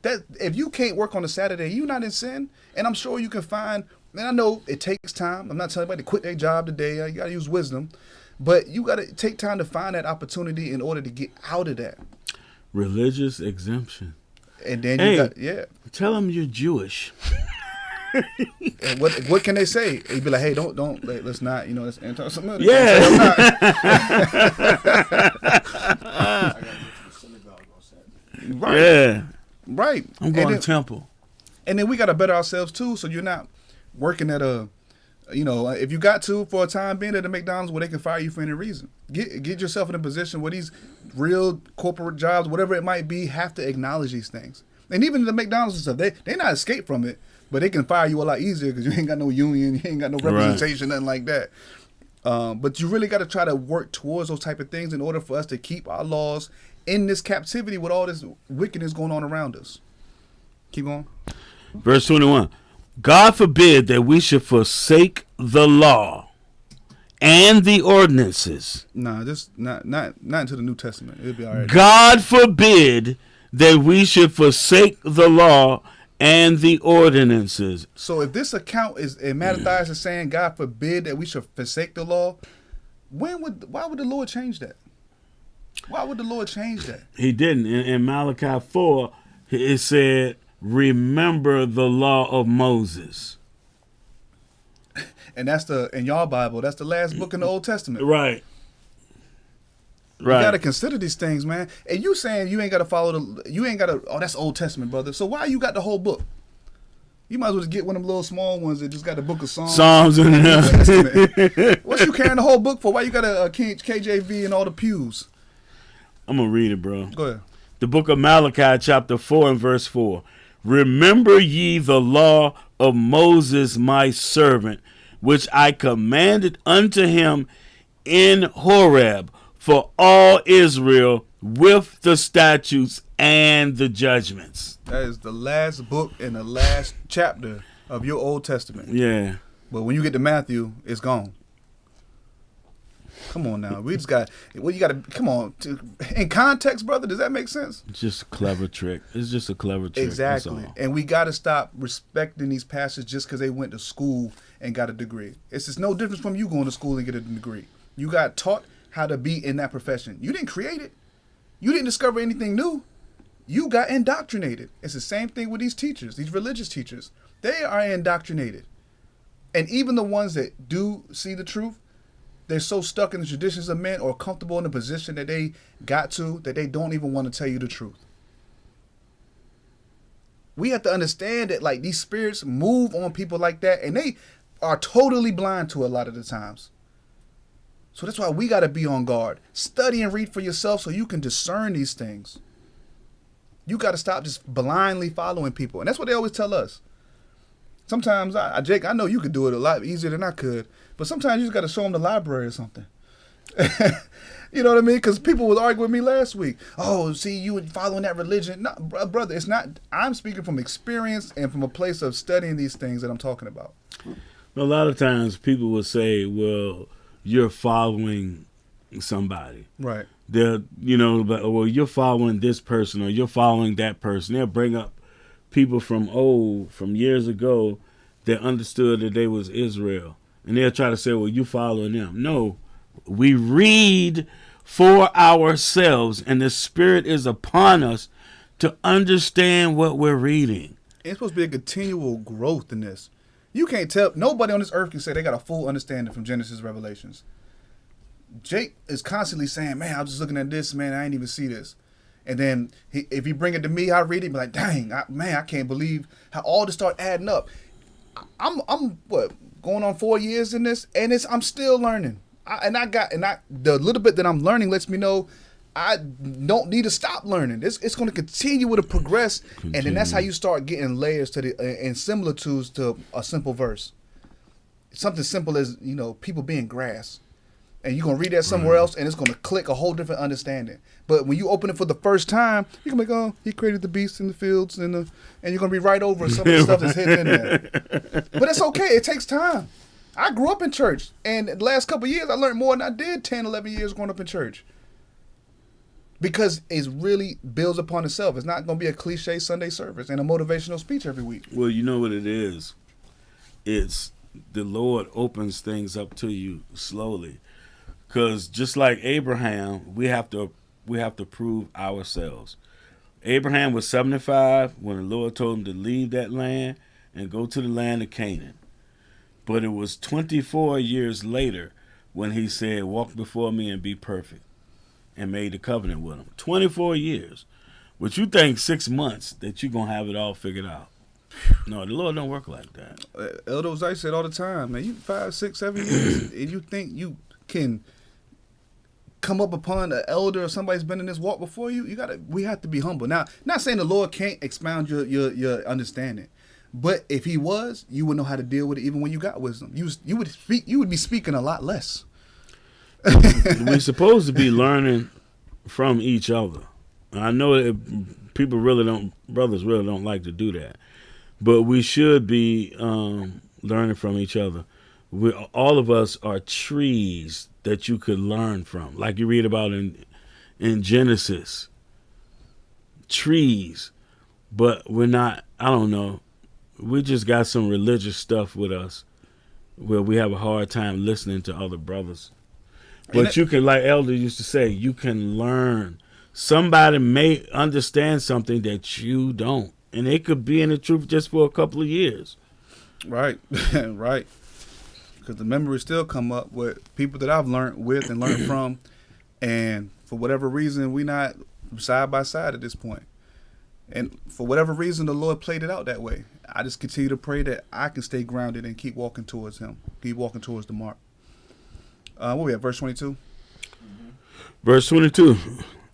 That if you can't work on a Saturday, you're not in sin. And I'm sure you can find, and I know it takes time. I'm not telling anybody to quit their job today. You got to use wisdom. But you got to take time to find that opportunity in order to get out of that. Religious exemption. And then you got, Tell them you're Jewish. And what can they say? They'd be like, hey, don't let's not, it's anti-Semitic. Yeah. Right. Yeah. Right. I'm going to temple. And then we got to better ourselves too, so you're not working at if you got to for a time being at a McDonald's where they can fire you for any reason. Get yourself in a position where these real corporate jobs, whatever it might be, have to acknowledge these things. And even the McDonald's and stuff, they not escape from it, but they can fire you a lot easier because you ain't got no union, you ain't got no representation, nothing like that. But you really got to try to work towards those type of things in order for us to keep our laws in this captivity with all this wickedness going on around us. Keep going. Verse 21. God forbid that we should forsake the law and the ordinances. Nah, just not into the New Testament. It'll be all right. God forbid that we should forsake the law and the ordinances. So if this account is, and Mattathias is saying, God forbid that we should forsake the law, why would the Lord change that? Why would the Lord change that? He didn't. In Malachi 4, it said, remember the law of Moses. And that's in y'all Bible, that's the last book in the Old Testament. Right. You got to consider these things, man. And you saying you ain't got to follow that's Old Testament, brother. So why you got the whole book? You might as well just get one of them little small ones that just got the book of Psalms in there. What you carrying the whole book for? Why you got a KJV in all the pews? I'm going to read it, bro. Go ahead. The book of Malachi, chapter 4 and verse 4. Remember ye the law of Moses my servant, which I commanded unto him in Horeb for all Israel with the statutes and the judgments. That is the last book and the last chapter of your Old Testament. Yeah. But when you get to Matthew, it's gone. Come on now. We just got, come on. In context, brother, does that make sense? It's just a clever trick. It's just a clever trick. Exactly. And we got to stop respecting these pastors just because they went to school and got a degree. It's just no difference from you going to school and get a degree. You got taught how to be in that profession. You didn't create it. You didn't discover anything new. You got indoctrinated. It's the same thing with these teachers, these religious teachers. They are indoctrinated. And even the ones that do see the truth, they're so stuck in the traditions of men or comfortable in the position that they got to that they don't even want to tell you the truth. We have to understand that like these spirits move on people like that and they are totally blind to a lot of the times. So that's why we got to be on guard. Study and read for yourself so you can discern these things. You got to stop just blindly following people. And that's what they always tell us. Sometimes, Jake, I know you could do it a lot easier than I could. But sometimes you just got to show them the library or something. You know what I mean? Because people would argue with me last week. Oh, see, you following that religion. No, brother, it's not. I'm speaking from experience and from a place of studying these things that I'm talking about. A lot of times people will say, well, you're following somebody. Right. They're, well, you're following this person or you're following that person. They'll bring up people from years ago that understood that they was Israel. And they'll try to say, well, you following them. No, we read for ourselves, and the Spirit is upon us to understand what we're reading. It's supposed to be a continual growth in this. You can't tell, nobody on this earth can say they got a full understanding from Genesis to Revelations. Jake is constantly saying, man, I was just looking at this, man, I didn't even see this. And then if you bring it to me, I read it and be like, dang, I can't believe how all this start adding up. I'm what, going on 4 years in this, and I'm still learning. The little bit that I'm learning lets me know I don't need to stop learning. It's going to continue to progress, and then that's how you start getting layers to and similitudes to a simple verse. Something simple as people being grass, and you're gonna read that somewhere else, and it's gonna click a whole different understanding. But when you open it for the first time, you're gonna be like, oh, he created the beasts in the fields, and you're gonna be right over some of the stuff that's hidden in there. But it's okay. It takes time. I grew up in church, and the last couple of years, I learned more than I did 10, 11 years growing up in church. Because it really builds upon itself. It's not going to be a cliche Sunday service and a motivational speech every week. Well, you know what it is? It's the Lord opens things up to you slowly. Because just like Abraham, we have to prove ourselves. Abraham was 75 when the Lord told him to leave that land and go to the land of Canaan. But it was 24 years later when he said, walk before me and be perfect, and made the covenant with him. 24 years. But you think 6 months that you're going to have it all figured out. No, the Lord don't work like that. Elder Zay said all the time, man, you 5, 6, 7 years, and you think you can come up upon an elder or somebody's been in this walk before you, we have to be humble. Now, not saying the Lord can't expound your understanding, but if he was, you would know how to deal with it even when you got wisdom. You would be speaking a lot less. We're supposed to be learning from each other. I know that brothers really don't like to do that, but we should be learning from each other. All of us are trees that you could learn from, like you read about in Genesis. Trees, but we're not. I don't know. We just got some religious stuff with us, where we have a hard time listening to other brothers. But you can, like Elder used to say, you can learn. Somebody may understand something that you don't, and it could be in the truth just for a couple of years. Right, right. Because the memories still come up with people that I've learned with and learned from, and for whatever reason, we not side by side at this point. And for whatever reason, the Lord played it out that way. I just continue to pray that I can stay grounded and keep walking towards him, keep walking towards the mark. What we at, verse 22? Verse 22.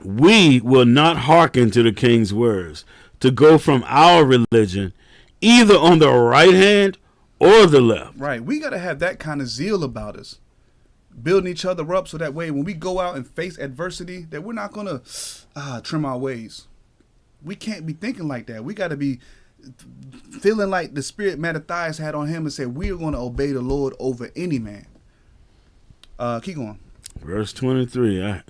We will not hearken to the king's words to go from our religion either on the right hand or the left. Right. We got to have that kind of zeal about us, building each other up so that way when we go out and face adversity, that we're not going to trim our ways. We can't be thinking like that. We got to be feeling like the spirit Mattathias had on him and said, we are going to obey the Lord over any man. Keep going. Verse 23.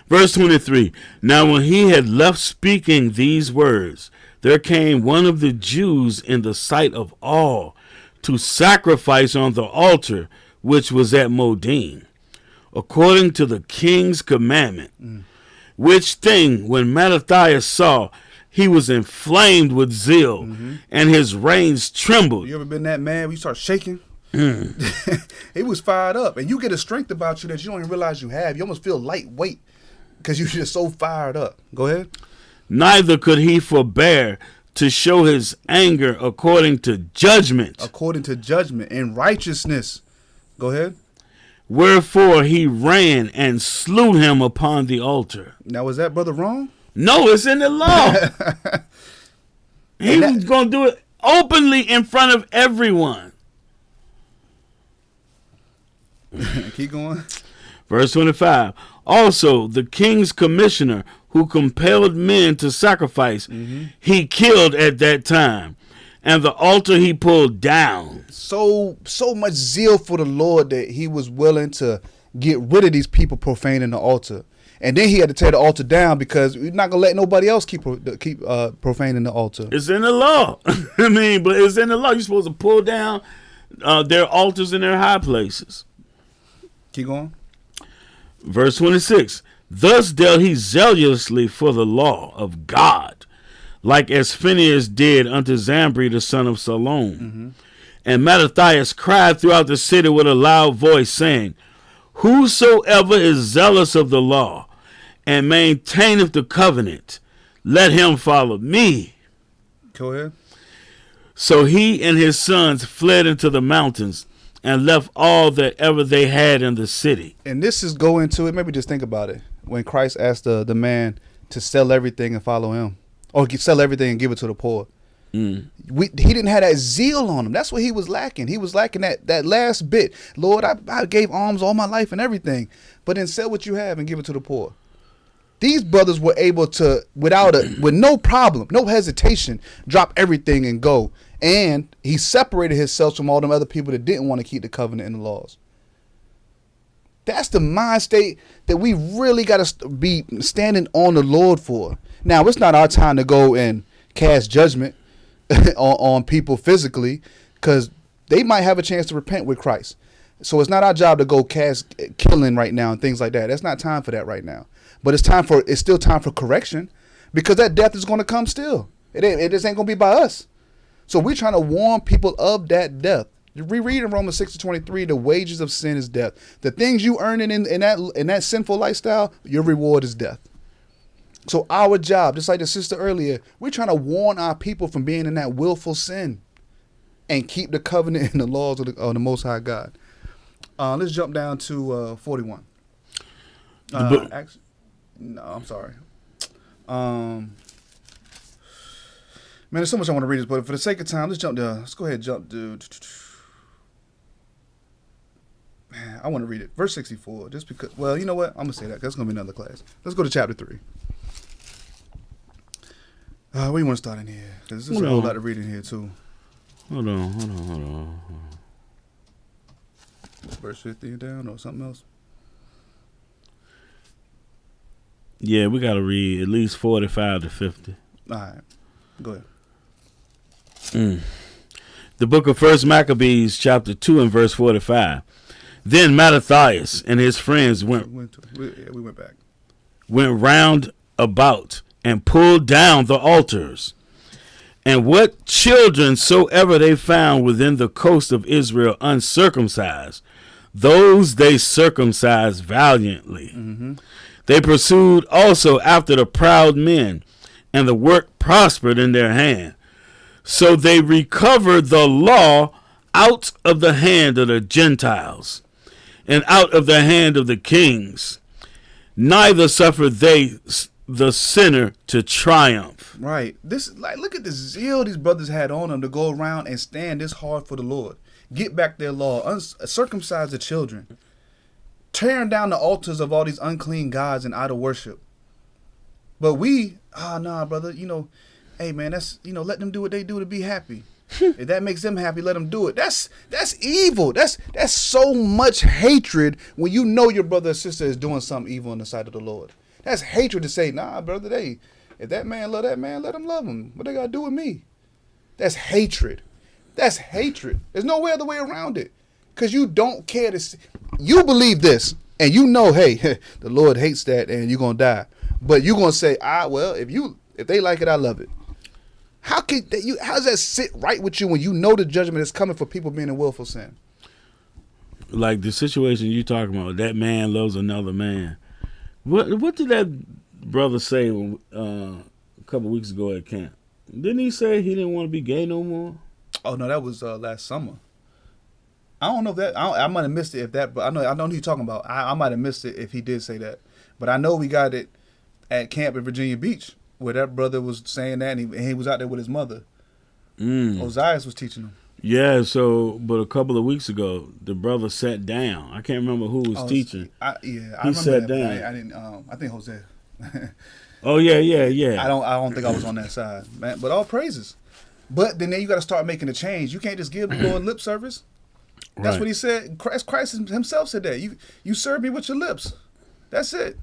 Verse 23. Now when he had left speaking these words, there came one of the Jews in the sight of all to sacrifice on the altar which was at Modin, according to the king's commandment. Which thing, when Mattathias saw, he was inflamed with zeal, and his reins trembled. You ever been that mad when you start shaking? He was fired up, and you get a strength about you that you don't even realize you have. You almost feel lightweight because you're just so fired up. Go ahead. Neither could he forbear to show his anger according to judgment. According to judgment and righteousness. Go ahead. Wherefore he ran and slew him upon the altar. Now, was that brother wrong? No, it's in the law. He was going to do it openly in front of everyone. Keep going. Verse 25. Also, the king's commissioner who compelled men to sacrifice, he killed at that time. and the altar he pulled down. So much zeal for the Lord that he was willing to get rid of these people profaning the altar. And then he had to tear the altar down because we're not gonna let nobody else keep profaning the altar. It's in the law. I mean, but it's in the law. You're supposed to pull down their altars in their high places. Keep going. Verse 26. Thus dealt he zealously for the law of God, like as Phinehas did unto Zambri the son of Salom. Mm-hmm. And Mattathias cried throughout the city with a loud voice, saying, Whosoever is zealous of the law, and maintaineth the covenant, let him follow me. Go ahead. So he and his sons fled into the mountains, and left all that ever they had in the city. And this is going to it. Maybe just think about it. When Christ asked the man to sell everything and follow him, or sell everything and give it to the poor. He didn't have that zeal on him. That's what he was lacking. He was lacking that last bit. Lord, I gave alms all my life and everything, but then sell what you have and give it to the poor. These brothers were able to, with no problem, no hesitation, drop everything and go. And he separated himself from all them other people that didn't want to keep the covenant and the laws. That's the mind state that we really got to be standing on the Lord for. Now, it's not our time to go and cast judgment on people physically, because they might have a chance to repent with Christ. So it's not our job to go cast killing right now and things like that. That's not time for that right now. But it's still time for correction, because that death is going to come still. It just ain't going to be by us. So we're trying to warn people of that death. Reread in Romans 6:23, the wages of sin is death. The things you earn in that sinful lifestyle, your reward is death. So our job, just like the sister earlier, we're trying to warn our people from being in that willful sin and keep the covenant and the laws of the Most High God. Let's jump down to 41. No, I'm sorry. Man, there's so much I want to read this, but for the sake of time, let's go ahead and jump to. Man, I want to read it. Verse 64, just because, well, you know what? I'm going to say that. That's going to be another class. Let's go to chapter 3. Where do you want to start in here? Because there's a whole lot to read in here, too. Hold on. Verse 50 down or something else? Yeah, we got to read at least 45 to 50. All right. Go ahead. The book of 1 Maccabees, chapter 2 and verse 45. Then Mattathias and his friends went back. Went round about and pulled down the altars. And what children soever they found within the coast of Israel uncircumcised, those they circumcised valiantly. Mm-hmm. They pursued also after the proud men, and the work prospered in their hand. So they recovered the law out of the hand of the Gentiles, and out of the hand of the kings. Neither suffered they the sinner to triumph. Right. Look at the zeal these brothers had on them to go around and stand this hard for the Lord. Get back their law, circumcise the children, tearing down the altars of all these unclean gods and idol worship. But nah, brother, hey man, let them do what they do to be happy. If that makes them happy, let them do it. That's evil. That's so much hatred when you know your brother or sister is doing something evil in the sight of the Lord. That's hatred to say, nah, brother, if that man love that man, let him love him. What they got to do with me? That's hatred. That's hatred. There's no other way around it. Because you don't care to see. You believe this, and you know, hey, the Lord hates that, and you're going to die. But you're going to say, well, if they like it, I love it. How does that sit right with you when you know the judgment is coming for people being in willful sin? Like the situation you talking about, that man loves another man. What did that brother say a couple weeks ago at camp? Didn't he say he didn't want to be gay no more? Oh no, that was last summer. I don't know if that. I might have missed it but I know who you're talking about. I might have missed it if he did say that. But I know we got it at camp in Virginia Beach, where that brother was saying that, and he was out there with his mother. Ozias was teaching him. Yeah, but a couple of weeks ago, the brother sat down. I can't remember who was teaching. I he remember sat that, down. I didn't. I think Jose. Oh yeah. I don't think I was on that side, man. But all praises. But then you got to start making a change. You can't just give the Lord lip service. That's Right. what he said. Christ himself said that. You serve me with your lips. That's it.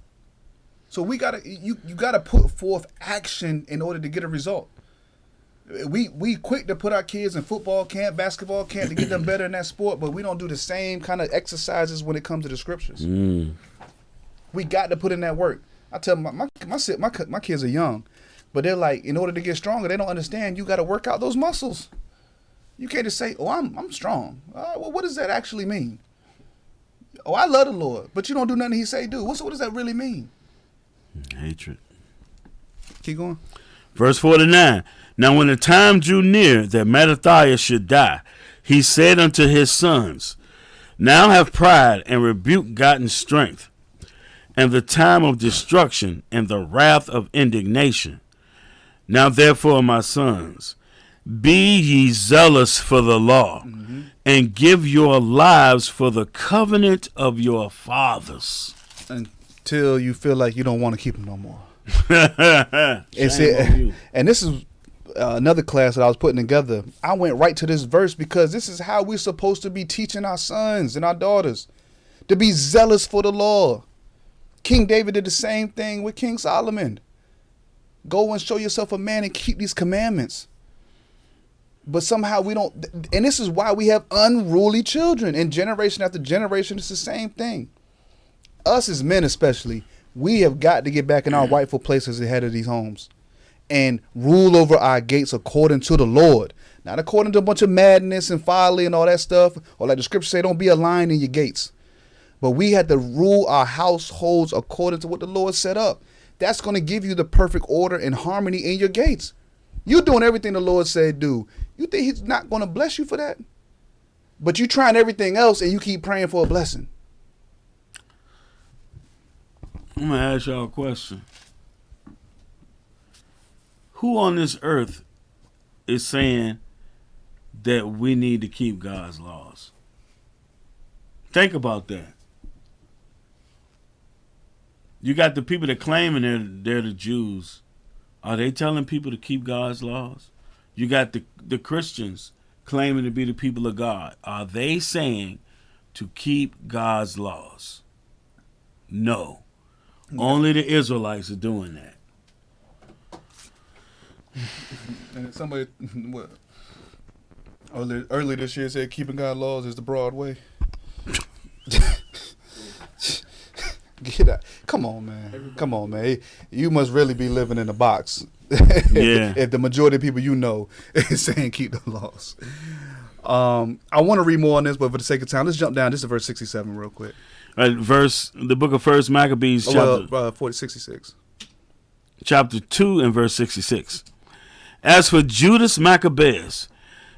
So we gotta you gotta put forth action in order to get a result. We quick to put our kids in football camp, basketball camp to get them better in that sport, but we don't do the same kind of exercises when it comes to the scriptures. We got to put in that work. I tell my kids are young, but they're like, in order to get stronger, they don't understand. You got to work out those muscles. You can't just say, "Oh, I'm strong." Well, what does that actually mean? Oh, I love the Lord, but you don't do nothing He say do. What does that really mean? Hatred. Keep going. Verse 49. Now when the time drew near that Mattathias should die, he said unto his sons, Now have pride and rebuke gotten strength, and the time of destruction and the wrath of indignation. Now therefore, my sons, be ye zealous for the law, and give your lives for the covenant of your fathers. Until you feel like you don't want to keep them no more. Shame on you. And this is another class that I was putting together. I went right to this verse because this is how we're supposed to be teaching our sons and our daughters to be zealous for the law. King David did the same thing with King Solomon. Go and show yourself a man and keep these commandments. But somehow we don't, and this is why we have unruly children. And generation after generation, it's the same thing. Us as men especially, we have got to get back in our rightful places ahead of these homes and rule over our gates according to the Lord. Not according to a bunch of madness and folly and all that stuff. Or like the scripture say, don't be a lion in your gates. But we had to rule our households according to what the Lord set up. That's going to give you the perfect order and harmony in your gates. You're doing everything the Lord said do. You think He's not going to bless you for that? But you trying everything else and you keep praying for a blessing. I'm going to ask y'all a question. Who on this earth is saying that we need to keep God's laws? Think about that. You got the people that claiming they're the Jews. Are they telling people to keep God's laws? You got the Christians claiming to be the people of God. Are they saying to keep God's laws? No. Only the Israelites are doing that. And somebody what early this year said keeping God's laws is the broad way. Get out. Come on, man. Come on, man. You must really be living in a box. Yeah. If the majority of people you know is saying keep the laws. I want to read more on this, but for the sake of time, let's jump down. This is verse 67 real quick. The book of 1 Maccabees, chapter 66. Chapter 2 and verse 66. As for Judas Maccabeus,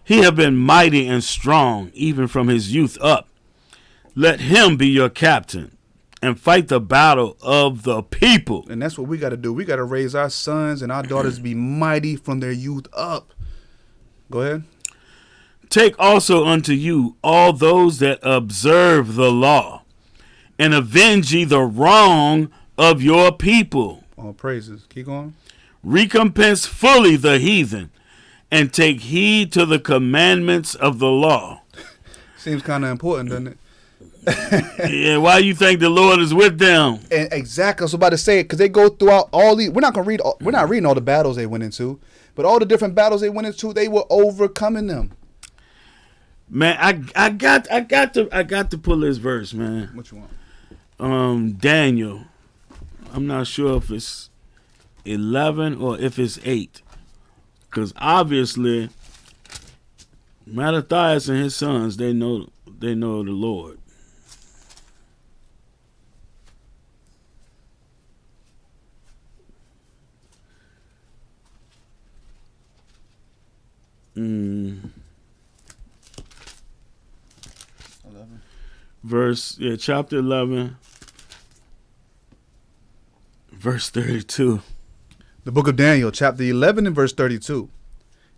he have been mighty and strong, even from his youth up. Let him be your captain, and fight the battle of the people. And that's what we got to do. We got to raise our sons and our daughters to be mighty from their youth up. Go ahead. Take also unto you all those that observe the law, and avenge ye the wrong of your people. All praises. Keep going. Recompense fully the heathen, and take heed to the commandments of the law. Seems kind of important, doesn't it? Yeah, why you think the Lord is with them? And exactly, I was about to say it because they go throughout all these. We're not reading all the battles they went into, but all the different battles they went into, they were overcoming them. Man, I got to pull this verse, man. What you want? Daniel. I'm not sure if it's 11 or if it's 8, because obviously Mattathias and his sons they know the Lord. Chapter 11, verse 32. The book of Daniel, chapter 11 and verse 32.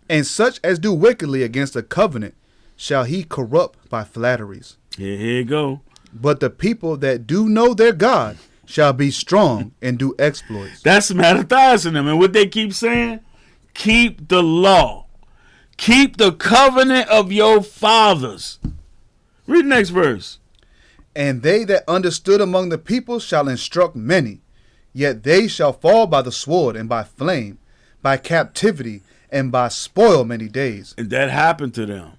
And such as do wickedly against the covenant shall he corrupt by flatteries. Here you go. But the people that do know their God shall be strong and do exploits. That's Mattathias in them. And what they keep saying, keep the law. Keep the covenant of your fathers. Read the next verse. And they that understood among the people shall instruct many. Yet they shall fall by the sword and by flame, by captivity and by spoil many days. And that happened to them.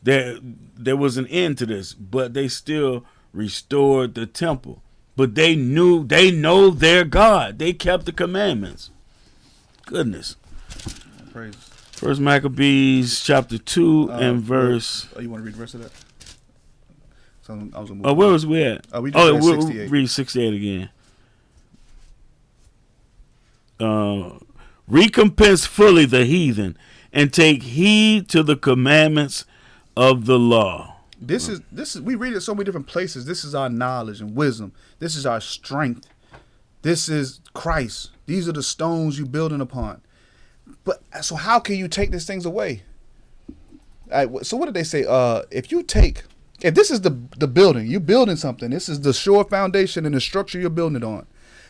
There was an end to this, but they still restored the temple. But they know their God. They kept the commandments. Goodness. Praise. First Maccabees chapter 2 and verse. Oh, you want to read the rest of that? So I was gonna move Oh, where was we at? we just read we'll 68. read 68 again. Recompense fully the heathen and take heed to the commandments of the law. This is we read it so many different places. This is our knowledge and wisdom. This is our strength. This is Christ. These are the stones you building upon. But so how can you take these things away? So what did they say? If this is the building, you're building something. This is the sure foundation and the structure you're building it on.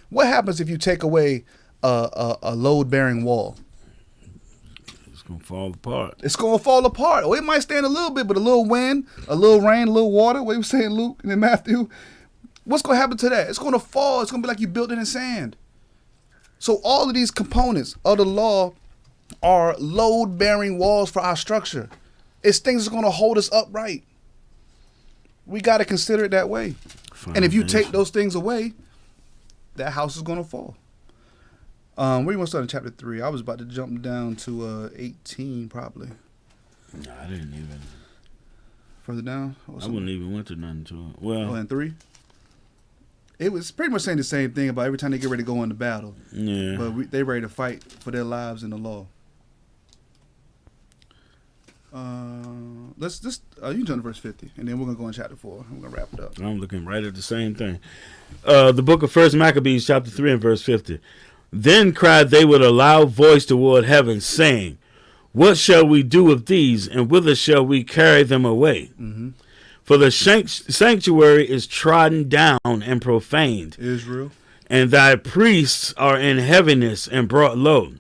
What happens if you take away a load-bearing wall? It's gonna fall apart. It's going to fall apart. Or it might stand a little bit, but a little wind, a little rain, a little water, what he was saying, Luke and then Matthew, what's going to happen to that? It's going to fall. It's going to be like you built it in sand. So all of these components of the law are load-bearing walls for our structure. It's things that's going to hold us upright. We got to consider it that way. And if you take those things away, that house is going to fall. Where you want to start in chapter 3? I was about to jump down to 18 probably. No, I didn't even. Further down? I wouldn't even went to nothing to it. Well, in 3? It was pretty much saying the same thing about every time they get ready to go into battle. yeah. But they ready to fight for their lives in the law. Let's just you jump to verse 50, and then we're gonna go in chapter 4. We're gonna wrap it up. I'm looking right at the same thing. The book of First Maccabees, chapter 3 and verse 50. Then cried they with a loud voice toward heaven, saying, what shall we do with these, and whither shall we carry them away? Mm-hmm. For the sanctuary is trodden down and profaned, Israel, and thy priests are in heaviness and brought low.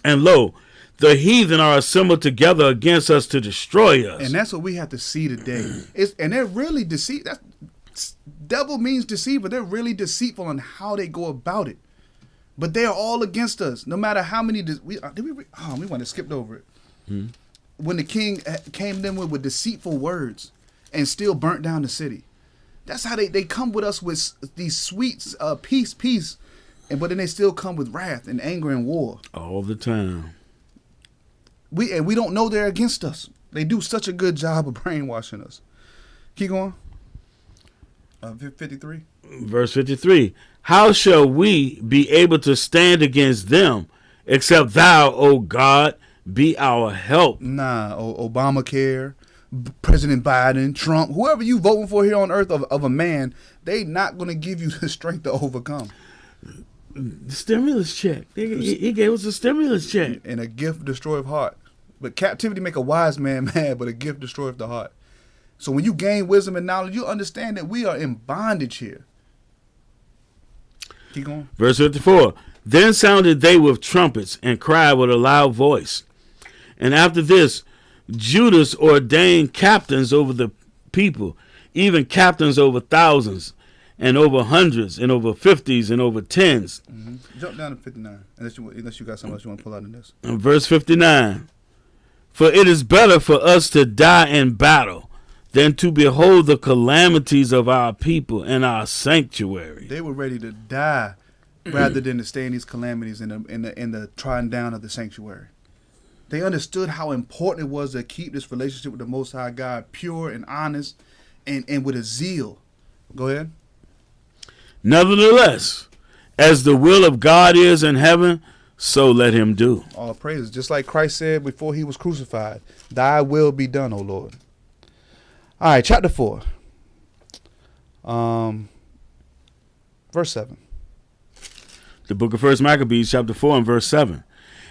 And lo, the heathen are assembled together against us to destroy us. and that's what we have to see today. And they're really deceived. Devil means deceiver. They're really deceitful in how they go about it. But they are all against us. No matter how many we want to skip over it. Hmm. When the king came to them with deceitful words and still burnt down the city. That's how they come with us with these sweets, peace, but then they still come with wrath and anger and war. All the time. We don't know they're against us. They do such a good job of brainwashing us. Keep going. 53. Verse 53. How shall we be able to stand against them, except thou, O God, be our help? Nah, Obamacare, President Biden, Trump, whoever you voting for here on earth of a man, they not going to give you the strength to overcome. The stimulus check. He gave us a stimulus check. And a gift destroyeth heart. But captivity make a wise man mad, but a gift destroyeth the heart. So when you gain wisdom and knowledge, you understand that we are in bondage here. Keep going. Verse 54. Then sounded they with trumpets and cried with a loud voice. And after this, Judas ordained captains over the people, even captains over thousands, and over hundreds, and over 50s, and over 10s. Mm-hmm. Jump down to 59, unless you got something else you want to pull out in this. And verse 59. For it is better for us to die in battle than to behold the calamities of our people and our sanctuary. They were ready to die rather than to stay in these calamities in the trodden down of the sanctuary. They understood how important it was to keep this relationship with the Most High God pure and honest and with a zeal. Go ahead. Nevertheless, as the will of God is in heaven, so let him do. All praises. Just like Christ said before he was crucified, thy will be done, O Lord. All right, chapter 4. Verse 7. The book of First Maccabees, chapter 4 and verse 7.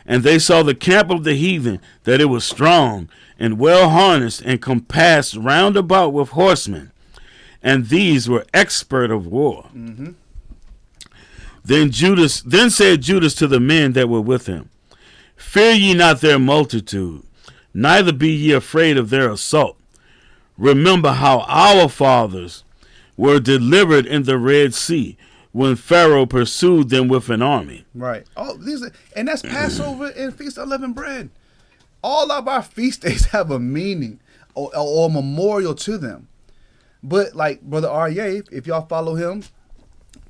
And they saw the camp of the heathen, that it was strong and well harnessed and compassed round about with horsemen. And these were expert of war. Mm-hmm. Then said Judas to the men that were with him, fear ye not their multitude, neither be ye afraid of their assault. Remember how our fathers were delivered in the Red Sea when Pharaoh pursued them with an army. Right. And that's Passover and Feast of Unleavened Bread. All of our feast days have a meaning or a memorial to them. But like Brother Aryeh, if y'all follow him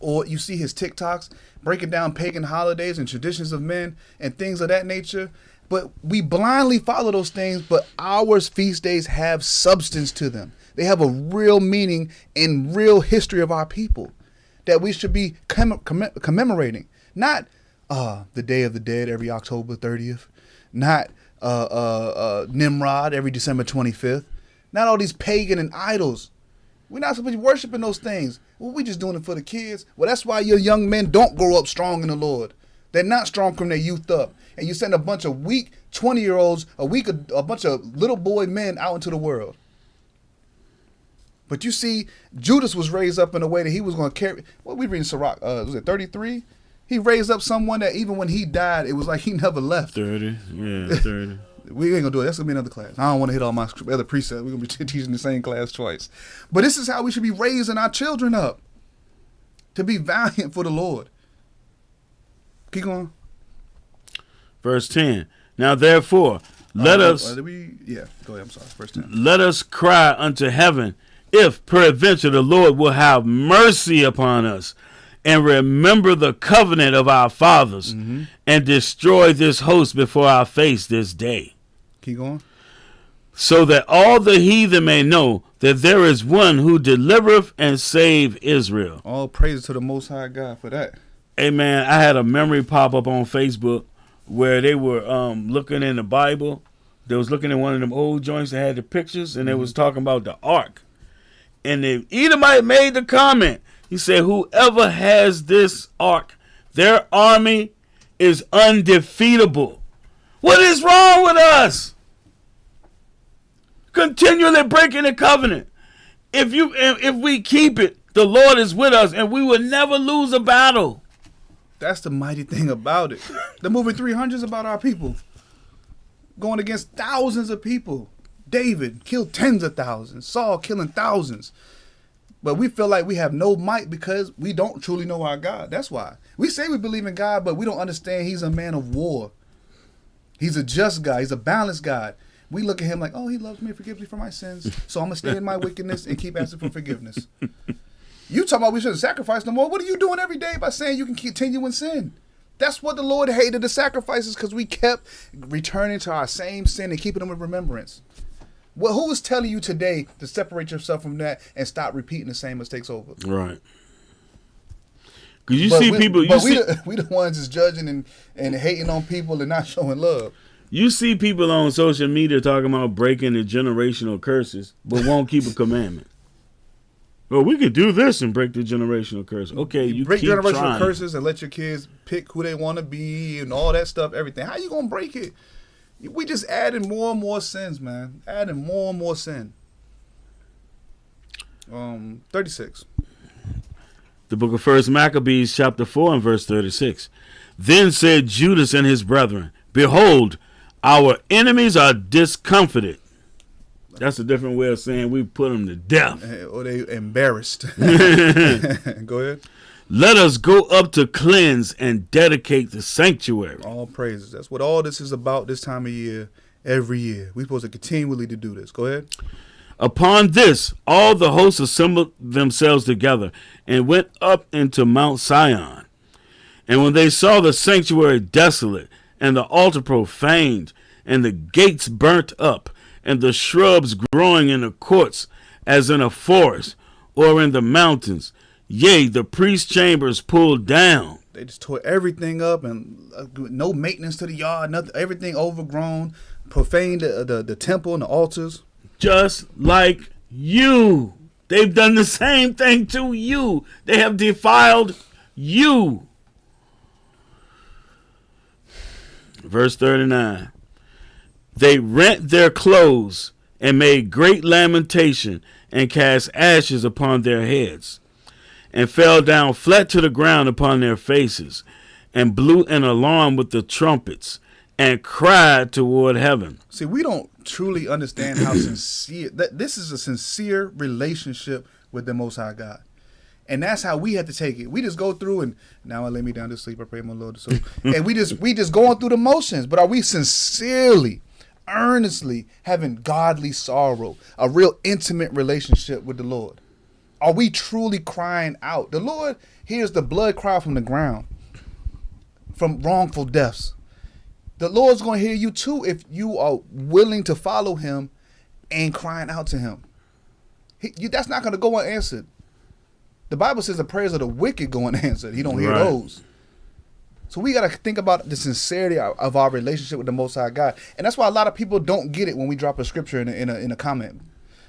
or you see his TikToks breaking down pagan holidays and traditions of men and things of that nature, but we blindly follow those things, but our feast days have substance to them. They have a real meaning and real history of our people that we should be commemorating. Not the Day of the Dead every October 30th. Not Nimrod every December 25th. Not all these pagan and idols. We're not supposed to be worshiping those things. Well, we just doing it for the kids. Well, that's why your young men don't grow up strong in the Lord. They're not strong from their youth up. And you send a bunch of weak 20-year-olds, a bunch of little boy men out into the world. But you see, Judas was raised up in a way that he was going to carry. What we reading Sirach? Was it 33? He raised up someone that even when he died, it was like he never left. 30, yeah, 30. We ain't gonna do it. That's gonna be another class. I don't want to hit all my other precepts. We're gonna be teaching the same class twice. But this is how we should be raising our children up, to be valiant for the Lord. Keep going. Verse 10. Now therefore, let us. Go ahead. I'm sorry. Verse 10. Let us cry unto heaven, if peradventure the Lord will have mercy upon us, and remember the covenant of our fathers, and destroy this host before our face this day. Keep going. So that all the heathen may know that there is one who delivereth and save Israel. All praise to the Most High God for that. Hey man, I had a memory pop up on Facebook where they were looking in the Bible. They was looking at one of them old joints that had the pictures, and they was talking about the ark. And the Edomite made the comment. He said, whoever has this ark, their army is undefeatable. What is wrong with us? Continually breaking the covenant. If we keep it, the Lord is with us, and we will never lose a battle. That's the mighty thing about it. The movie 300 is about our people going against thousands of people. David killed tens of thousands. Saul killing thousands. But we feel like we have no might because we don't truly know our God. That's why. We say we believe in God, but we don't understand he's a man of war. He's a just God. He's a balanced God. We look at him like, oh, he loves me, forgives me for my sins, so I'm going to stay in my wickedness and keep asking for forgiveness. You talking about we shouldn't sacrifice no more. What are you doing every day by saying you can continue in sin? That's what the Lord hated, the sacrifices, because we kept returning to our same sin and keeping them in remembrance. Well, who is telling you today to separate yourself from that and stop repeating the same mistakes over? Right. Because you see people. We the ones that's judging and hating on people and not showing love. You see people on social media talking about breaking the generational curses, but won't keep a commandment. Well, we could do this and break the generational curse. Okay, you break keep generational trying. curses and let your kids pick who they want to be and all that stuff, everything. How you gonna break it? We just adding more and more sins, man. Adding more and more sin. 36. The book of 1 Maccabees, chapter 4, and verse 36. Then said Judas and his brethren, behold, our enemies are discomfited. That's a different way of saying we put them to death. Or they embarrassed. Go ahead. Let us go up to cleanse and dedicate the sanctuary. All praises. That's what all this is about this time of year, every year. We're supposed to continually to do this. Go ahead. Upon this, all the hosts assembled themselves together and went up into Mount Sion. And when they saw the sanctuary desolate, and the altar profaned, and the gates burnt up, and the shrubs growing in the courts, as in a forest, or in the mountains, yea, the priest's chambers pulled down. They just tore everything up and no maintenance to the yard, nothing, everything overgrown, profaned the temple and the altars. Just like you. They've done the same thing to you. They have defiled you. Verse 39. They rent their clothes and made great lamentation and cast ashes upon their heads and fell down flat to the ground upon their faces and blew an alarm with the trumpets and cried toward heaven. See, we don't truly understand how sincere that this is a sincere relationship with the Most High God. And that's how we have to take it. We just go through and now I lay me down to sleep. I pray my Lord. So, and we just going through the motions. But are we sincerely, earnestly having godly sorrow, a real intimate relationship with the Lord? Are we truly crying out? The Lord hears the blood cry from the ground, from wrongful deaths. The Lord's going to hear you too if you are willing to follow him and crying out to him. That's not going to go unanswered. The Bible says the prayers of the wicked go unanswered. He don't hear those. So we got to think about the sincerity of our relationship with the Most High God. And that's why a lot of people don't get it when we drop a scripture in a comment.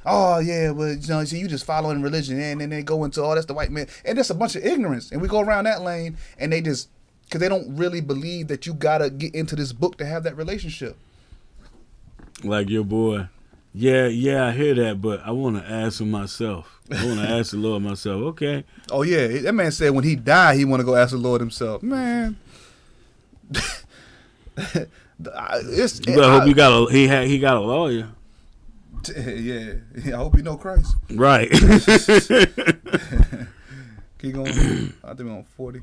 Oh, yeah, well, you know, so you just following religion. And then they go into, oh, that's the white man. And that's a bunch of ignorance. And we go around that lane and they just, because they don't really believe that you got to get into this book to have that relationship. Like your boy. Yeah, I hear that, but I want to ask him myself. I want to ask the Lord myself. Okay. Oh, yeah. That man said when he died, he want to go ask the Lord himself. Man. I hope he got a lawyer. Yeah. I hope he know Christ. Right. Keep going. I think we're on 40.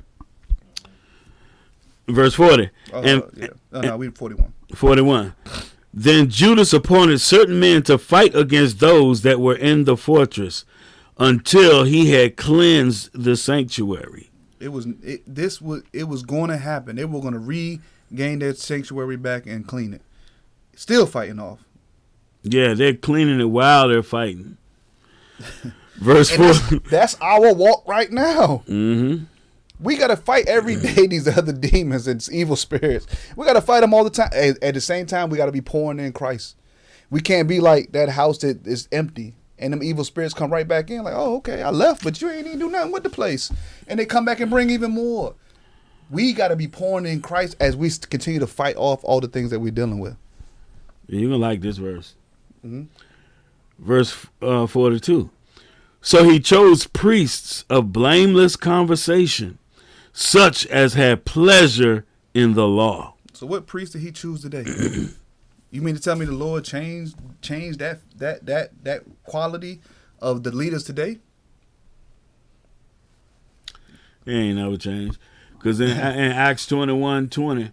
Verse 40. We 41. 41. Then Judas appointed certain men to fight against those that were in the fortress until he had cleansed the sanctuary. It was going to happen. They were going to regain their sanctuary back and clean it. Still fighting off. Yeah, they're cleaning it while they're fighting. Verse 4. That's our walk right now. Mm-hmm. We got to fight every day these other demons and evil spirits. We got to fight them all the time. At the same time, we got to be pouring in Christ. We can't be like that house that is empty and them evil spirits come right back in like, oh, okay, I left, but you ain't even do nothing with the place. And they come back and bring even more. We got to be pouring in Christ as we continue to fight off all the things that we're dealing with. You're going to like this verse. Mm-hmm. Verse 42. So he chose priests of blameless conversation, such as had pleasure in the law. So what priest did he choose today? You mean to tell me the Lord changed that quality of the leaders today? It ain't never changed. Because in Acts 21:20,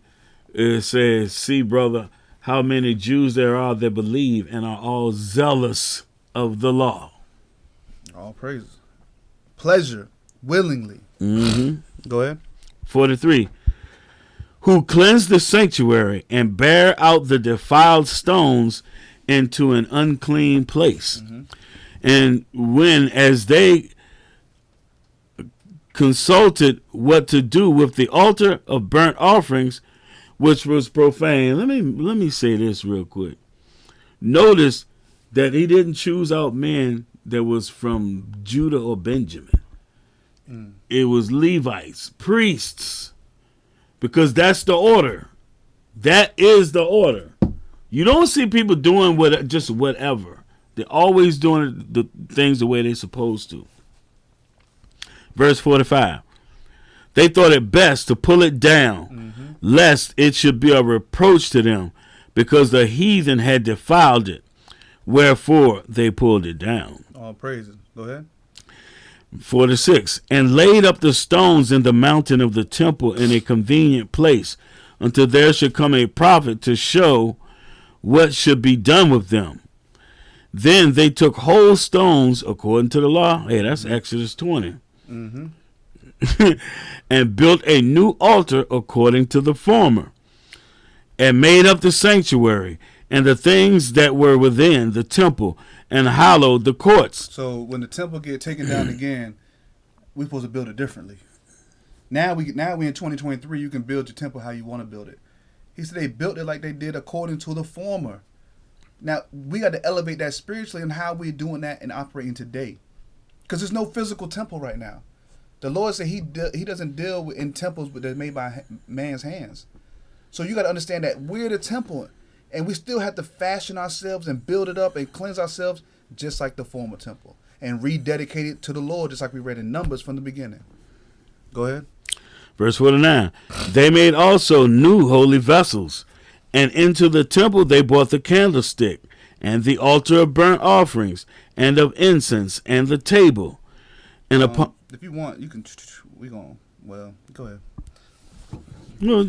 it says, see, brother, how many Jews there are that believe and are all zealous of the law. All praises. Pleasure, willingly. Mm-hmm. Go ahead. 43. Who cleansed the sanctuary and bare out the defiled stones into an unclean place. Mm-hmm. And when, as they consulted what to do with the altar of burnt offerings, which was profane. Let me say this real quick. Notice that he didn't choose out men that was from Judah or Benjamin. It was Levites, priests, because that's the order. That is the order. You don't see people doing just whatever. They're always doing the things the way they're supposed to. Verse 45. They thought it best to pull it down, lest it should be a reproach to them, because the heathen had defiled it. Wherefore they pulled it down. All praises. Go ahead. 46. And laid up the stones in the mountain of the temple in a convenient place, until there should come a prophet to show what should be done with them. Then they took whole stones according to the law. Hey, that's Exodus 20. Mm-hmm. And built a new altar according to the former, and made up the sanctuary and the things that were within the temple, and hallowed the courts. So when the temple get taken down again, we're supposed to build it differently. Now we in 2023, you can build your temple how you want to build it. He said they built it like they did according to the former. Now we got to elevate that spiritually and how we're doing that and operating today, because there's no physical temple right now. The Lord said he doesn't deal in temples that are made by man's hands. So you got to understand that we're the temple, and we still have to fashion ourselves and build it up and cleanse ourselves just like the former temple, and rededicate it to the Lord, just like we read in Numbers from the beginning. Go ahead. Verse 49. They made also new holy vessels, and into the temple they brought the candlestick, and the altar of burnt offerings, and of incense, and the table. And upon If you want, you can. Well, go ahead.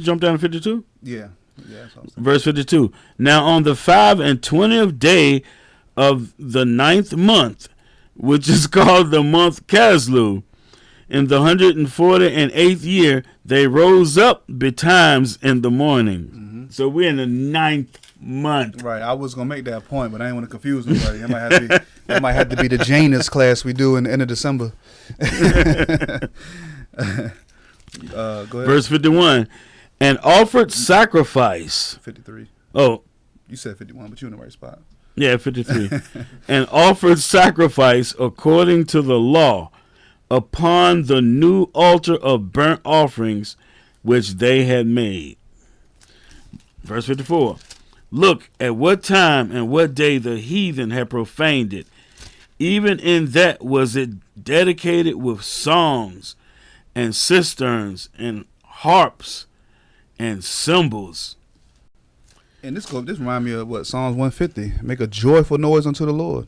jump down to 52. Yeah. That's what I'm saying. Verse 52. Now on the 25th day of the 9th month, which is called the month Caslu, in the 148th year, they rose up betimes in the morning. Mm-hmm. So we're in the 9th month. Right. I was gonna make that point, but I didn't want to confuse nobody. That might have to be the Janus class we do in the end of December. Go ahead. Verse 51. And offered sacrifice. 53. Oh, You said 51, but you're in the right spot. yeah, 53. And offered sacrifice according to the law upon the new altar of burnt offerings which they had made. Verse 54. Look at what time and what day the heathen had profaned it. Even in that was it dedicated with songs and cisterns and harps and cymbals. And this remind me of what Psalms 150. Make a joyful noise unto the Lord.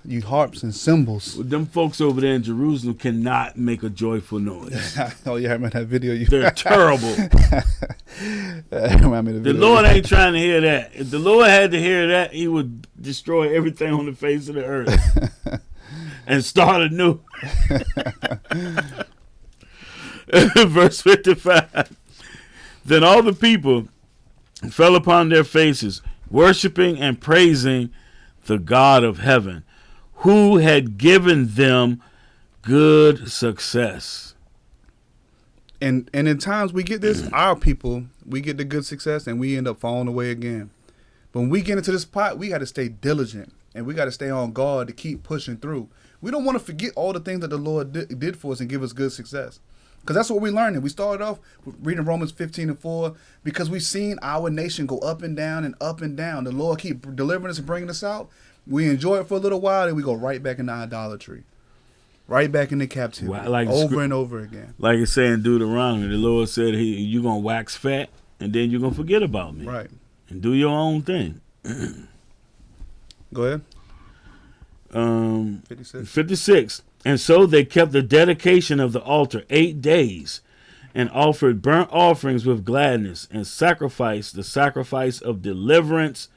You harps and cymbals. Them folks over there in Jerusalem cannot make a joyful noise. Oh yeah, I remember that video. They're terrible. That remind me of The video. Lord ain't trying to hear that. If the Lord had to hear that, he would destroy everything on the face of the earth and start anew. Verse 55. Then all the people fell upon their faces, worshiping and praising the God of heaven, who had given them good success. And in times we get this, our people, we get the good success and we end up falling away again. But when we get into this pot, we got to stay diligent and we got to stay on guard to keep pushing through. We don't want to forget all the things that the Lord did for us and give us good success. Because that's what we're learning. We started off reading Romans 15:4 because we've seen our nation go up and down and up and down. The Lord keep delivering us and bringing us out. We enjoy it for a little while, and we go right back into idolatry. Right back into captivity. Well, like over and over again. Like it's saying Deuteronomy, the Lord said, you're going to wax fat, and then you're going to forget about me. Right. And do your own thing. Go ahead. 56. And so they kept the dedication of the altar 8 days, and offered burnt offerings with gladness, and sacrificed the sacrifice of deliverance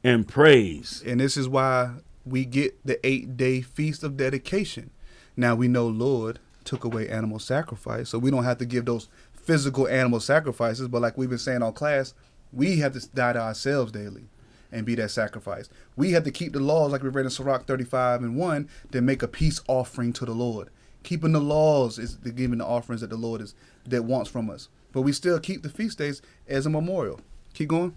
and praise. And this is why we get the 8-day feast of dedication. Now we know Lord took away animal sacrifice, so we don't have to give those physical animal sacrifices. But like we've been saying on class, we have to die to ourselves daily and be that sacrifice. We have to keep the laws like we read in Sirach 35:1 to make a peace offering to the Lord. Keeping the laws is the giving the offerings that the Lord that wants from us. But we still keep the feast days as a memorial. Keep going.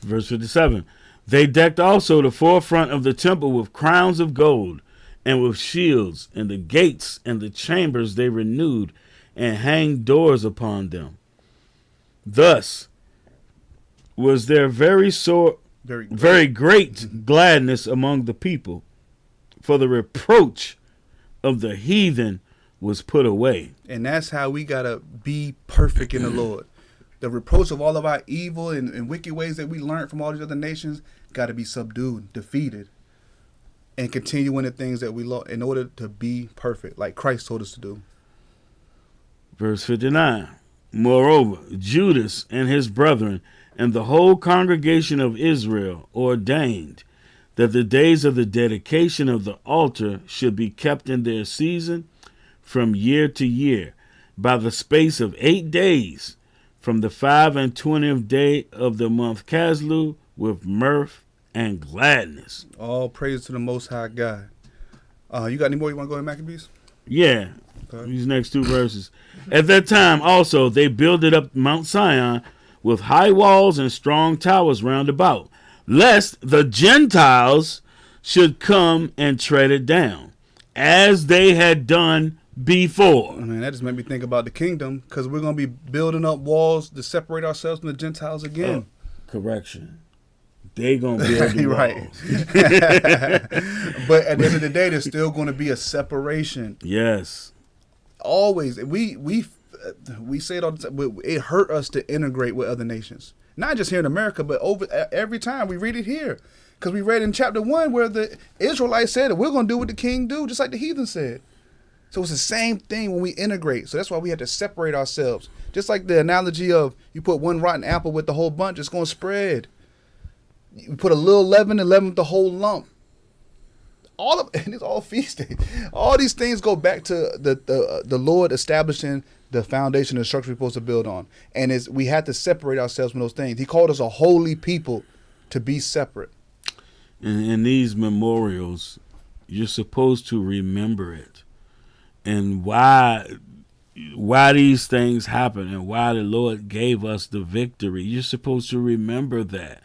Verse 57. They decked also the forefront of the temple with crowns of gold, and with shields, and the gates and the chambers they renewed, and hanged doors upon them. Thus was there very great gladness among the people, for the reproach of the heathen was put away. And that's how we got to be perfect in the Lord. The reproach of all of our evil and wicked ways that we learned from all these other nations got to be subdued, defeated, and continue in the things that we love in order to be perfect, like Christ told us to do. Verse 59. Moreover, Judas and his brethren and the whole congregation of Israel ordained that the days of the dedication of the altar should be kept in their season from year to year, by the space of 8 days, from the 25th day of the month Caslu, with mirth and gladness. All praise to the Most High God. You got any more you want to go in Maccabees? Yeah, Okay. these next two verses. At that time also they builded up Mount Sion with high walls and strong towers round about, lest the Gentiles should come and tread it down, as they had done before. I mean, that just made me think about the kingdom, because we're going to be building up walls to separate ourselves from the Gentiles again. Correction. They gonna build the Right. walls. But at the end of the day, there's still going to be a separation. Yes. Always. We say it all the time. It hurt us to integrate with other nations. Not just here in America, but over every time we read it here. Because we read in chapter 1 where the Israelites said that we're going to do what the king do, just like the heathen said. So it's the same thing when we integrate. So that's why we have to separate ourselves. Just like the analogy of you put one rotten apple with the whole bunch, it's going to spread. You put a little leaven and leaven with the whole lump. And it's all feast day. All these things go back to the Lord establishing the foundation and the structure we're supposed to build on. And we had to separate ourselves from those things. He called us a holy people to be separate. In these memorials, you're supposed to remember it. And why these things happen and why the Lord gave us the victory. You're supposed to remember that.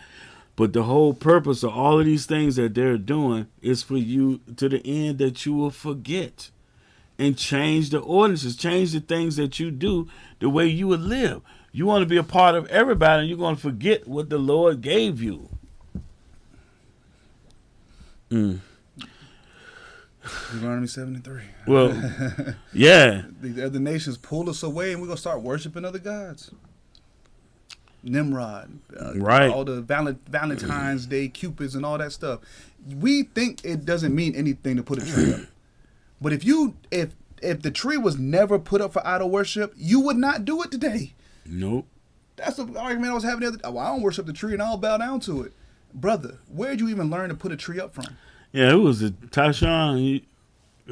But the whole purpose of all of these things that they're doing is for you to the end that you will forget and change the ordinances, change the things that you do the way you would live. You want to be a part of everybody, and you're going to forget what the Lord gave you. Deuteronomy 73. Well, yeah. The other nations pulled us away, and we're going to start worshiping other gods. Nimrod, right? All the Valentine's Day Cupids and all that stuff. We think it doesn't mean anything to put a tree up, but if the tree was never put up for idol worship, you would not do it today. Nope. That's the argument I was having the other day. Well, I don't worship the tree and I'll bow down to it, brother. Where'd you even learn to put a tree up from? Yeah, it was Tyshawn.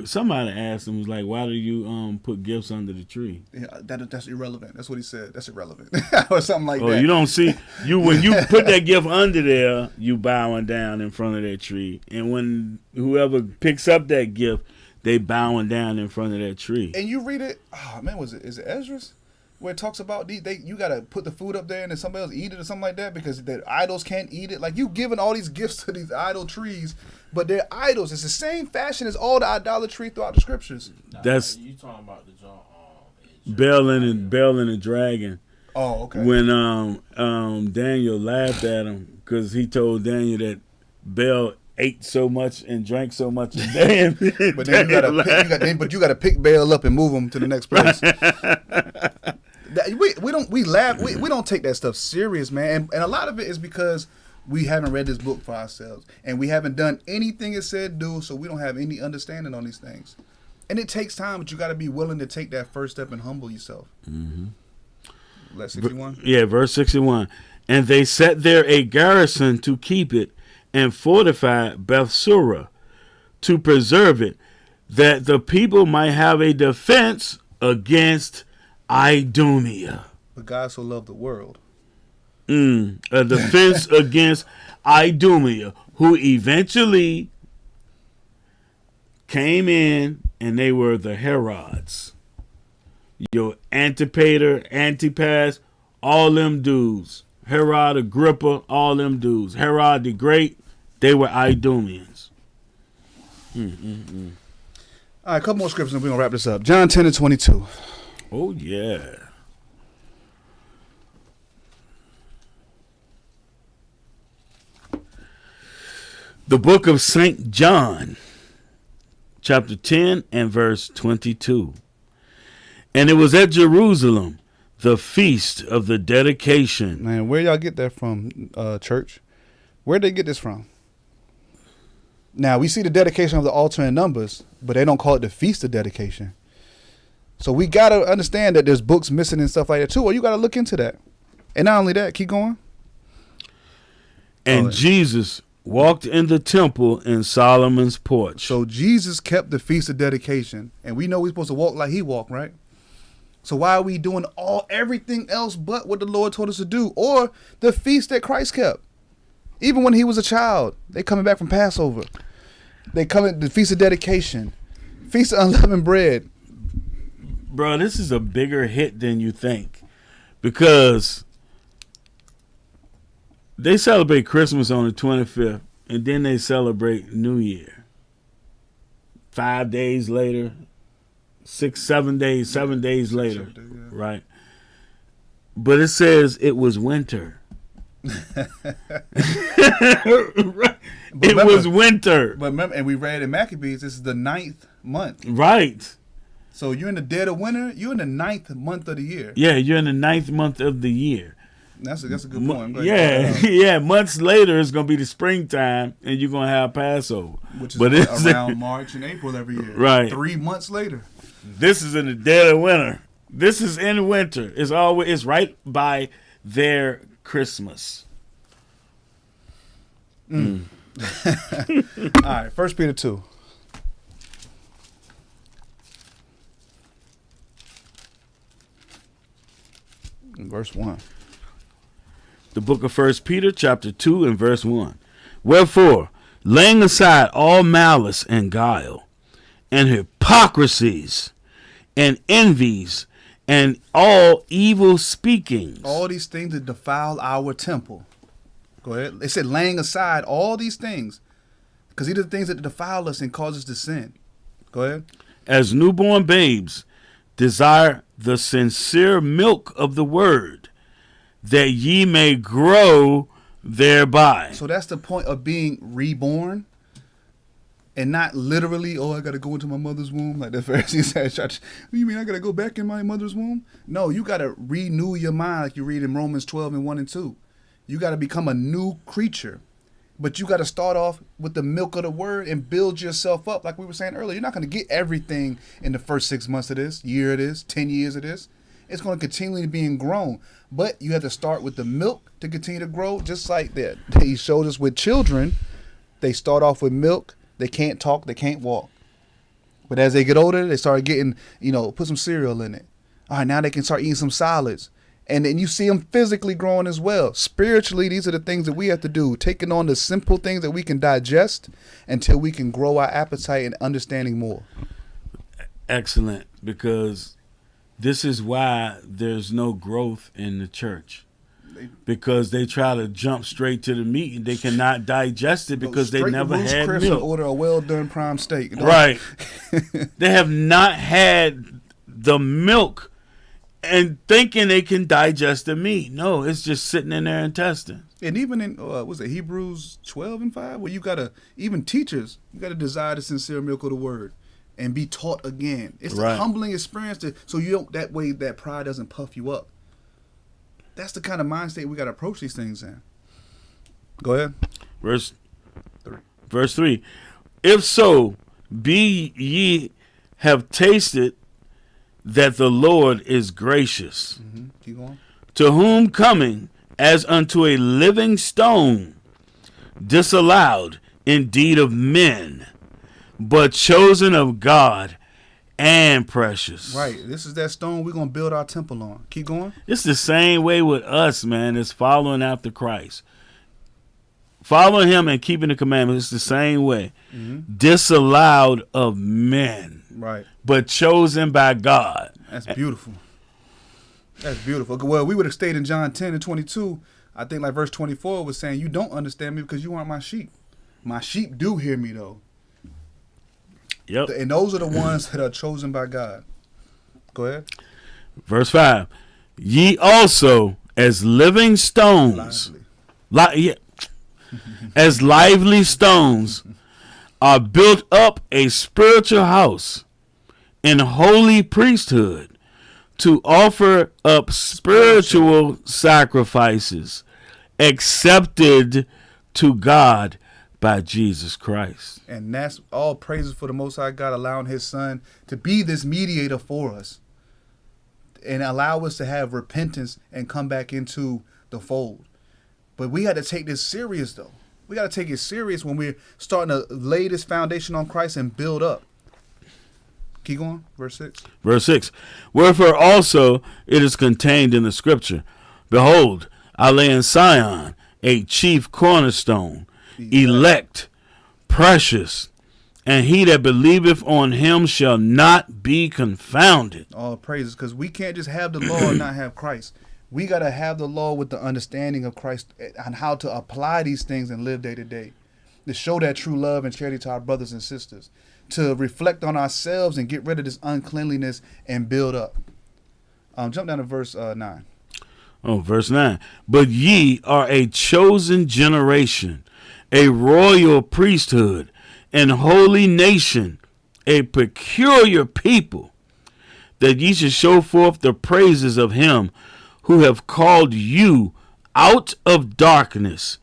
Somebody asked him, was like, why do you put gifts under the tree? Yeah, that's irrelevant. That's what he said. That's irrelevant. Or something like that. Oh, you don't see, when you put that gift under there, you bowing down in front of that tree. And when whoever picks up that gift, they bowing down in front of that tree. And you read it, is it Esdras? Where it talks about you got to put the food up there and then somebody else eat it or something like that because the idols can't eat it. Like, you giving all these gifts to these idol trees, but they're idols. It's the same fashion as all the idolatry throughout the scriptures. That's you talking about the John Bell and the dragon. Oh, okay. When Daniel laughed at him because he told Daniel that Bell ate so much and drank so much a day. But then you got to pick Baal up and move him to the next place. We laugh. We don't take that stuff serious, man. And a lot of it is because we haven't read this book for ourselves, and we haven't done anything it said do, so we don't have any understanding on these things. And it takes time, but you got to be willing to take that first step and humble yourself. Mm-hmm. Verse 61. Yeah, verse 61. And they set there a garrison to keep it, and fortified Bethsura to preserve it, that the people might have a defense against Idumea. But God so loved the world. A defense against Idumea, who eventually came in, and they were the Herods. Your Antipater, Antipas, all them dudes. Herod Agrippa, all them dudes. Herod the Great, they were Idumeans. All right, a couple more scriptures and we're going to wrap this up. John 10 and 22. Oh, yeah. The book of St. John, chapter 10 and verse 22. And it was at Jerusalem, the feast of the dedication. Man, where y'all get that from, church? Where'd they get this from? Now, we see the dedication of the altar in Numbers, but they don't call it the feast of dedication. So we got to understand that there's books missing and stuff like that too, or you got to look into that. And not only that, keep going. And Jesus walked in the temple in Solomon's porch. So Jesus kept the feast of dedication, and we know we're supposed to walk like he walked, right? So why are we doing everything else but what the Lord told us to do, or the feast that Christ kept? Even when he was a child, they coming back from Passover. They coming the feast of dedication, feast of unleavened bread. Bro, this is a bigger hit than you think, because they celebrate Christmas on the 25th, and then they celebrate New Year. 5 days later, 7 days later, right? But it says it was winter. Right. It was winter. But remember, and we read in Maccabees, this is the 9th month. Right. So you're in the dead of winter, you're in the 9th month of the year. Yeah, you're in the 9th month of the year. That's a good point. I'm glad you Yeah, brought that up. yeah. Months later, it's gonna be the springtime, and you're gonna have Passover, Which is but it's around March and April every year. Right. 3 months later. This is in the dead of winter. This is in winter. It's right by their Christmas. All right, 1 Peter 2. Verse 1. The book of 1 Peter, chapter 2, and verse 1. Wherefore, laying aside all malice and guile, and hypocrisies, and envies, and all evil speakings. All these things that defile our temple. Go ahead. It said laying aside all these things. Because these are the things that defile us and cause us to sin. Go ahead. As newborn babes, desire the sincere milk of the word, that ye may grow thereby. So that's the point of being reborn. And not literally, I got to go into my mother's womb. Like the Pharisees said, what do you mean I got to go back in my mother's womb? No, you got to renew your mind like you read in Romans 12 and 1 and 2. You got to become a new creature. But you got to start off with the milk of the word and build yourself up. Like we were saying earlier, you're not going to get everything in the first 6 months of this, year it is, 10 years of this. It's going to continually be grown. But you have to start with the milk to continue to grow, just like that. He showed us with children, they start off with milk. They can't talk, they can't walk. But as they get older, they start getting, put some cereal in it. All right, now they can start eating some solids. And then you see them physically growing as well. Spiritually, these are the things that we have to do. Taking on the simple things that we can digest until we can grow our appetite and understanding more. Excellent, because this is why there's no growth in the church. Because they try to jump straight to the meat and they cannot digest it because they never had Chris milk. Order a well done prime steak. Right. They have not had the milk and thinking they can digest the meat. No, it's just sitting in their intestines. And even in Hebrews 12 and 5, where even teachers, you got to desire the sincere milk of the word and be taught again. It's a humbling experience so you don't, that way that pride doesn't puff you up. That's the kind of mindset we got to approach these things in. Go ahead. Verse 3. If so, be ye have tasted that the Lord is gracious, Keep going. to whom coming as unto a living stone, disallowed indeed of men, but chosen of God and precious. Right. This is that stone we're going to build our temple on. Keep going. It's the same way with us, man. It's following after Christ. Following him and keeping the commandments. It's the same way. Disallowed of men. Right. But chosen by God. That's beautiful. That's beautiful. Well, we would have stayed in John 10 and 22. I think like verse 24 was saying, you don't understand me because you aren't my sheep. My sheep do hear me, though. Yep. And those are the ones that are chosen by God. Go ahead. Verse 5. Ye also as living stones. As lively stones are built up a spiritual house in holy priesthood to offer up spiritual sacrifices accepted to God by Jesus Christ. And that's all praises for the Most High God allowing his son to be this mediator for us and allow us to have repentance and come back into the fold. But we got to take this serious, though. We got to take it serious when we're starting to lay this foundation on Christ and build up. Keep going. Verse 6. Verse 6. Wherefore also it is contained in the scripture, behold, I lay in Sion a chief cornerstone, elect, precious, and he that believeth on him shall not be confounded. All praises, because we can't just have the law and not have Christ. We got to have the law with the understanding of Christ and how to apply these things and live day to day, to show that true love and charity to our brothers and sisters, to reflect on ourselves and get rid of this uncleanliness and build up. Jump down to verse 9. Oh, verse 9. But ye are a chosen generation, a royal priesthood, and holy nation, a peculiar people, that ye should show forth the praises of him who have called you out of darkness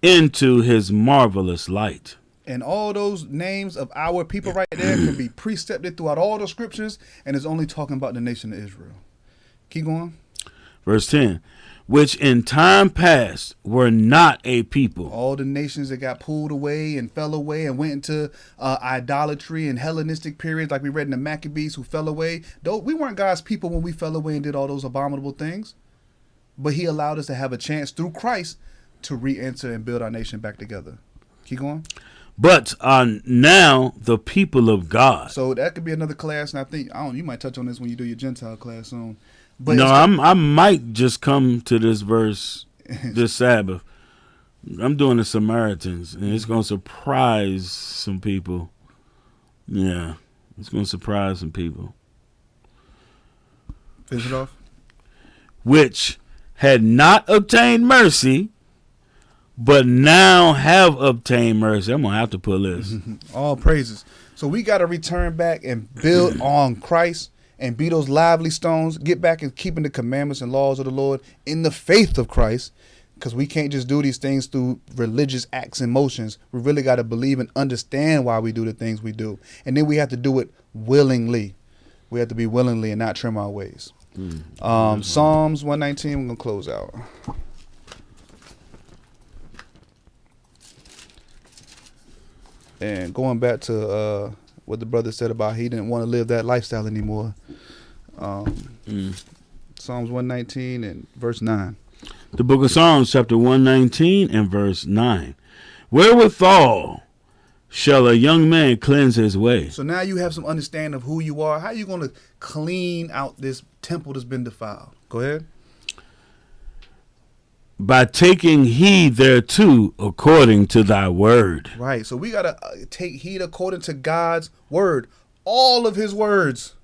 into his marvelous light. And all those names of our people right there can be precepted throughout all the scriptures, and it's only talking about the nation of Israel. Keep going. Verse 10, which in time past were not a people. All the nations that got pulled away and fell away and went into idolatry and Hellenistic periods, like we read in the Maccabees, who fell away. Though we weren't God's people when we fell away and did all those abominable things, but he allowed us to have a chance through Christ to re-enter and build our nation back together. Keep going. But are now the people of God. So that could be another class, and I think you might touch on this when you do your Gentile class soon. But no, I might just come to this verse this Sabbath. I'm doing the Samaritans, and it's going to surprise some people. Yeah, it's going to surprise some people. Finish it off. Which had not obtained mercy, but now have obtained mercy. I'm going to have to pull this. All praises. So we got to return back and build on Christ and be those lively stones. Get back and keeping the commandments and laws of the Lord in the faith of Christ, because we can't just do these things through religious acts and motions. We really got to believe and understand why we do the things we do. And then we have to do it willingly. We have to be willingly and not trim our ways. Psalms 119, we're going to close out. And going back to what the brother said about he didn't want to live that lifestyle anymore. Psalms 119 and verse 9. The book of Psalms, chapter 119 and verse 9. Wherewithal shall a young man cleanse his way? So now you have some understanding of who you are. How are you going to clean out this temple that's been defiled? Go ahead. By taking heed thereto according to thy word. Right. So we got to take heed according to God's word. All of his words.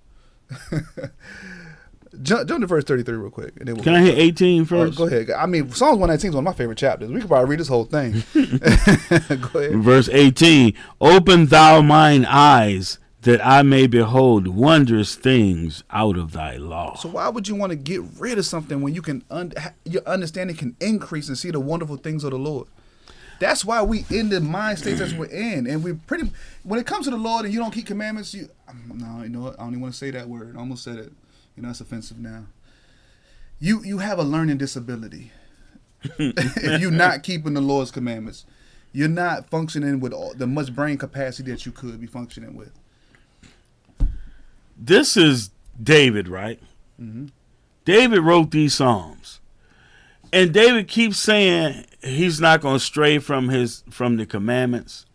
Jump to verse 33 real quick. And then Can I hit 18 first? Go ahead. I mean, Psalms 119 is one of my favorite chapters. We could probably read this whole thing. Go ahead. Verse 18. Open thou mine eyes, that I may behold wondrous things out of thy law. So why would you want to get rid of something when you can your understanding can increase and see the wonderful things of the Lord? That's why we in the mind states that we're in, and we pretty. When it comes to the Lord and you don't keep commandments, you know what? I don't even want to say that word. I almost said it. You know, that's offensive now. You have a learning disability. If you're not keeping the Lord's commandments, you're not functioning with the much brain capacity that you could be functioning with. This is David, right? Mm-hmm. David wrote these Psalms. And David keeps saying he's not going to stray from the commandments.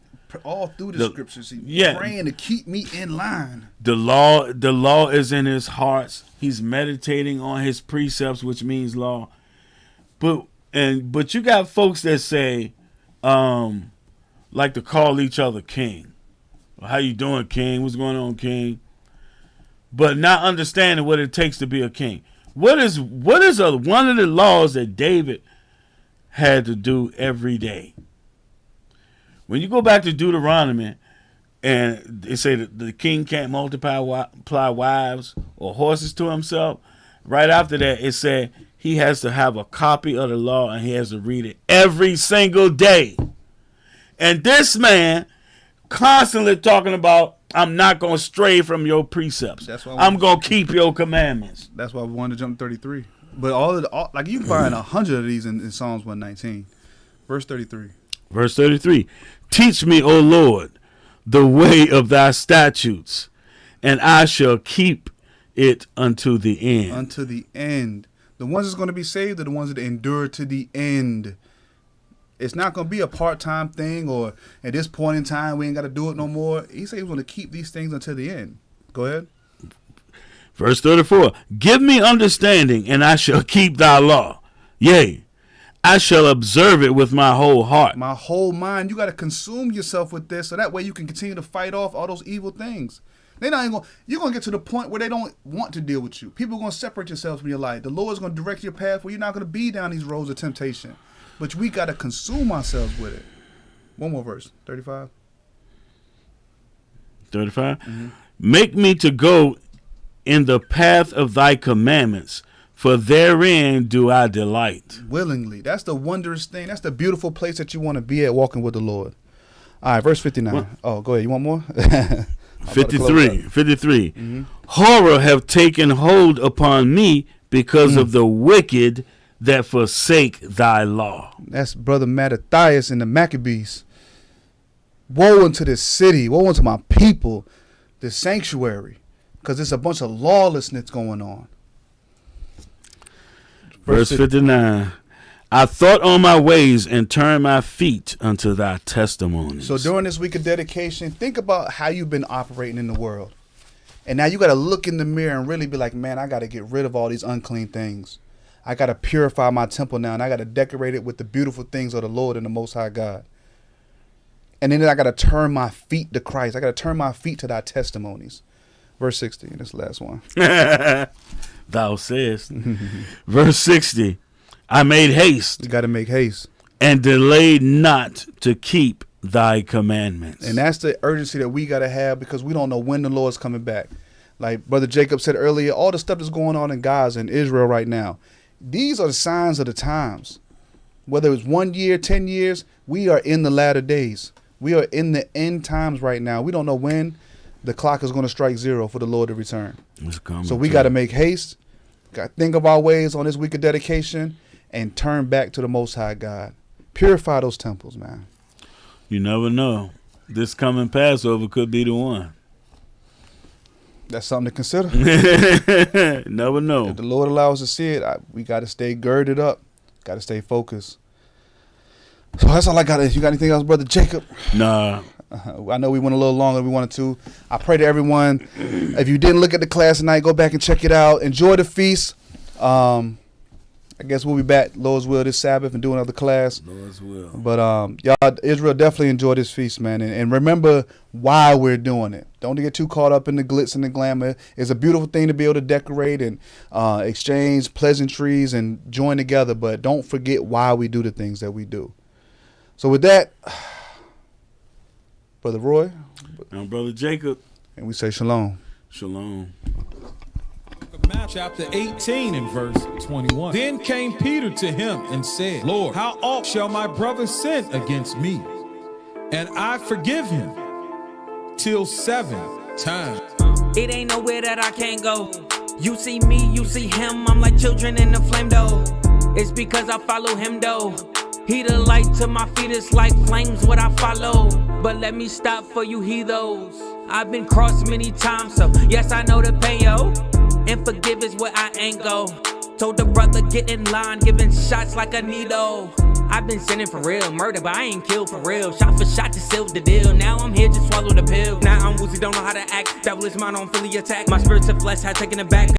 All through the scriptures, he's praying to keep me in line. The law is in his heart. He's meditating on his precepts, which means law. But you got folks that say, like to call each other king. Well, how you doing, king? What's going on, king? But not understanding what it takes to be a king. What is one of the laws that David had to do every day? When you go back to Deuteronomy, and they say that the king can't multiply wives or horses to himself, right after that it said he has to have a copy of the law and he has to read it every single day. And this man constantly talking about, I'm not going to stray from your precepts. I'm going to keep your commandments. That's why we wanted to jump to 33. But like you can find 100 of these in Psalms 119. Verse 33. Verse 33. Teach me, O Lord, the way of thy statutes, and I shall keep it unto the end. Unto the end. The ones that's going to be saved are the ones that endure to the end. It's not going to be a part-time thing, or at this point in time, we ain't got to do it no more. He said he's going to keep these things until the end. Go ahead. Verse 34. Give me understanding, and I shall keep thy law. Yea, I shall observe it with my whole heart. My whole mind. You got to consume yourself with this, so that way you can continue to fight off all those evil things. You're going to get to the point where they don't want to deal with you. People are going to separate yourselves from your life. The Lord's going to direct your path where you're not going to be down these roads of temptation. But we got to consume ourselves with it. One more verse. 35. 35. Mm-hmm. Make me to go in the path of thy commandments, for therein do I delight. Willingly. That's the wondrous thing. That's the beautiful place that you want to be at, walking with the Lord. All right, verse 59. What? Oh, go ahead. You want more? 53. Horror have taken hold upon me because of the wicked that forsake thy law. That's Brother Mattathias and the Maccabees. Woe unto this city. Woe unto my people, this sanctuary, because there's a bunch of lawlessness going on. Verse 59. I thought on my ways and turned my feet unto thy testimonies. So during this week of dedication, think about how you've been operating in the world. And now you got to look in the mirror and really be like, man, I got to get rid of all these unclean things. I got to purify my temple now, and I got to decorate it with the beautiful things of the Lord and the Most High God. And then I got to turn my feet to Christ. I got to turn my feet to thy testimonies. Verse 60, this last one. Thou sayest. Verse 60. I made haste. You got to make haste. And delayed not to keep thy commandments. And that's the urgency that we got to have, because we don't know when the Lord's coming back. Like Brother Jacob said earlier, all the stuff that's going on in Gaza and Israel right now, these are the signs of the times. Whether it's 1 year, 10 years, we are in the latter days. We are in the end times right now. We don't know when the clock is going to strike zero for the Lord to return. So we got to make haste, got to think of our ways on this week of dedication, and turn back to the Most High God. Purify those temples, man. You never know. This coming Passover could be the one. That's something to consider. Never know. If the Lord allows us to see it, we got to stay girded up. Got to stay focused. So that's all I got. You got anything else, Brother Jacob? Nah. I know we went a little longer than we wanted to. I pray to everyone, if you didn't look at the class tonight, go back and check it out. Enjoy the feast. I guess we'll be back, Lord's will, this Sabbath and do another class. Lord's will. But y'all, Israel, definitely enjoy this feast, man. And remember why we're doing it. Don't get too caught up in the glitz and the glamour. It's a beautiful thing to be able to decorate and exchange pleasantries and join together. But don't forget why we do the things that we do. So with that, Brother Roy. I'm Brother Jacob. And we say shalom. Shalom. Chapter 18 and verse 21. Then came Peter to him and said, Lord, how oft shall my brother sin against me, and I forgive him? Till 7 times. It ain't nowhere that I can't go. You see me, you see him. I'm like children in the flame though. It's because I follow him though. He the light to my feet, it's like flames what I follow. But let me stop for you heathos. I've been crossed many times, so yes, I know the pain, yo. And forgive is where I ain't go. Told the brother get in line, giving shots like a needle. I've been sinning for real, murder, but I ain't killed for real. Shot for shot to seal the deal. Now I'm here, just swallow the pill. Now I'm woozy, don't know how to act. Devil is mine on Philly attack. My spirits of flesh had taken it back.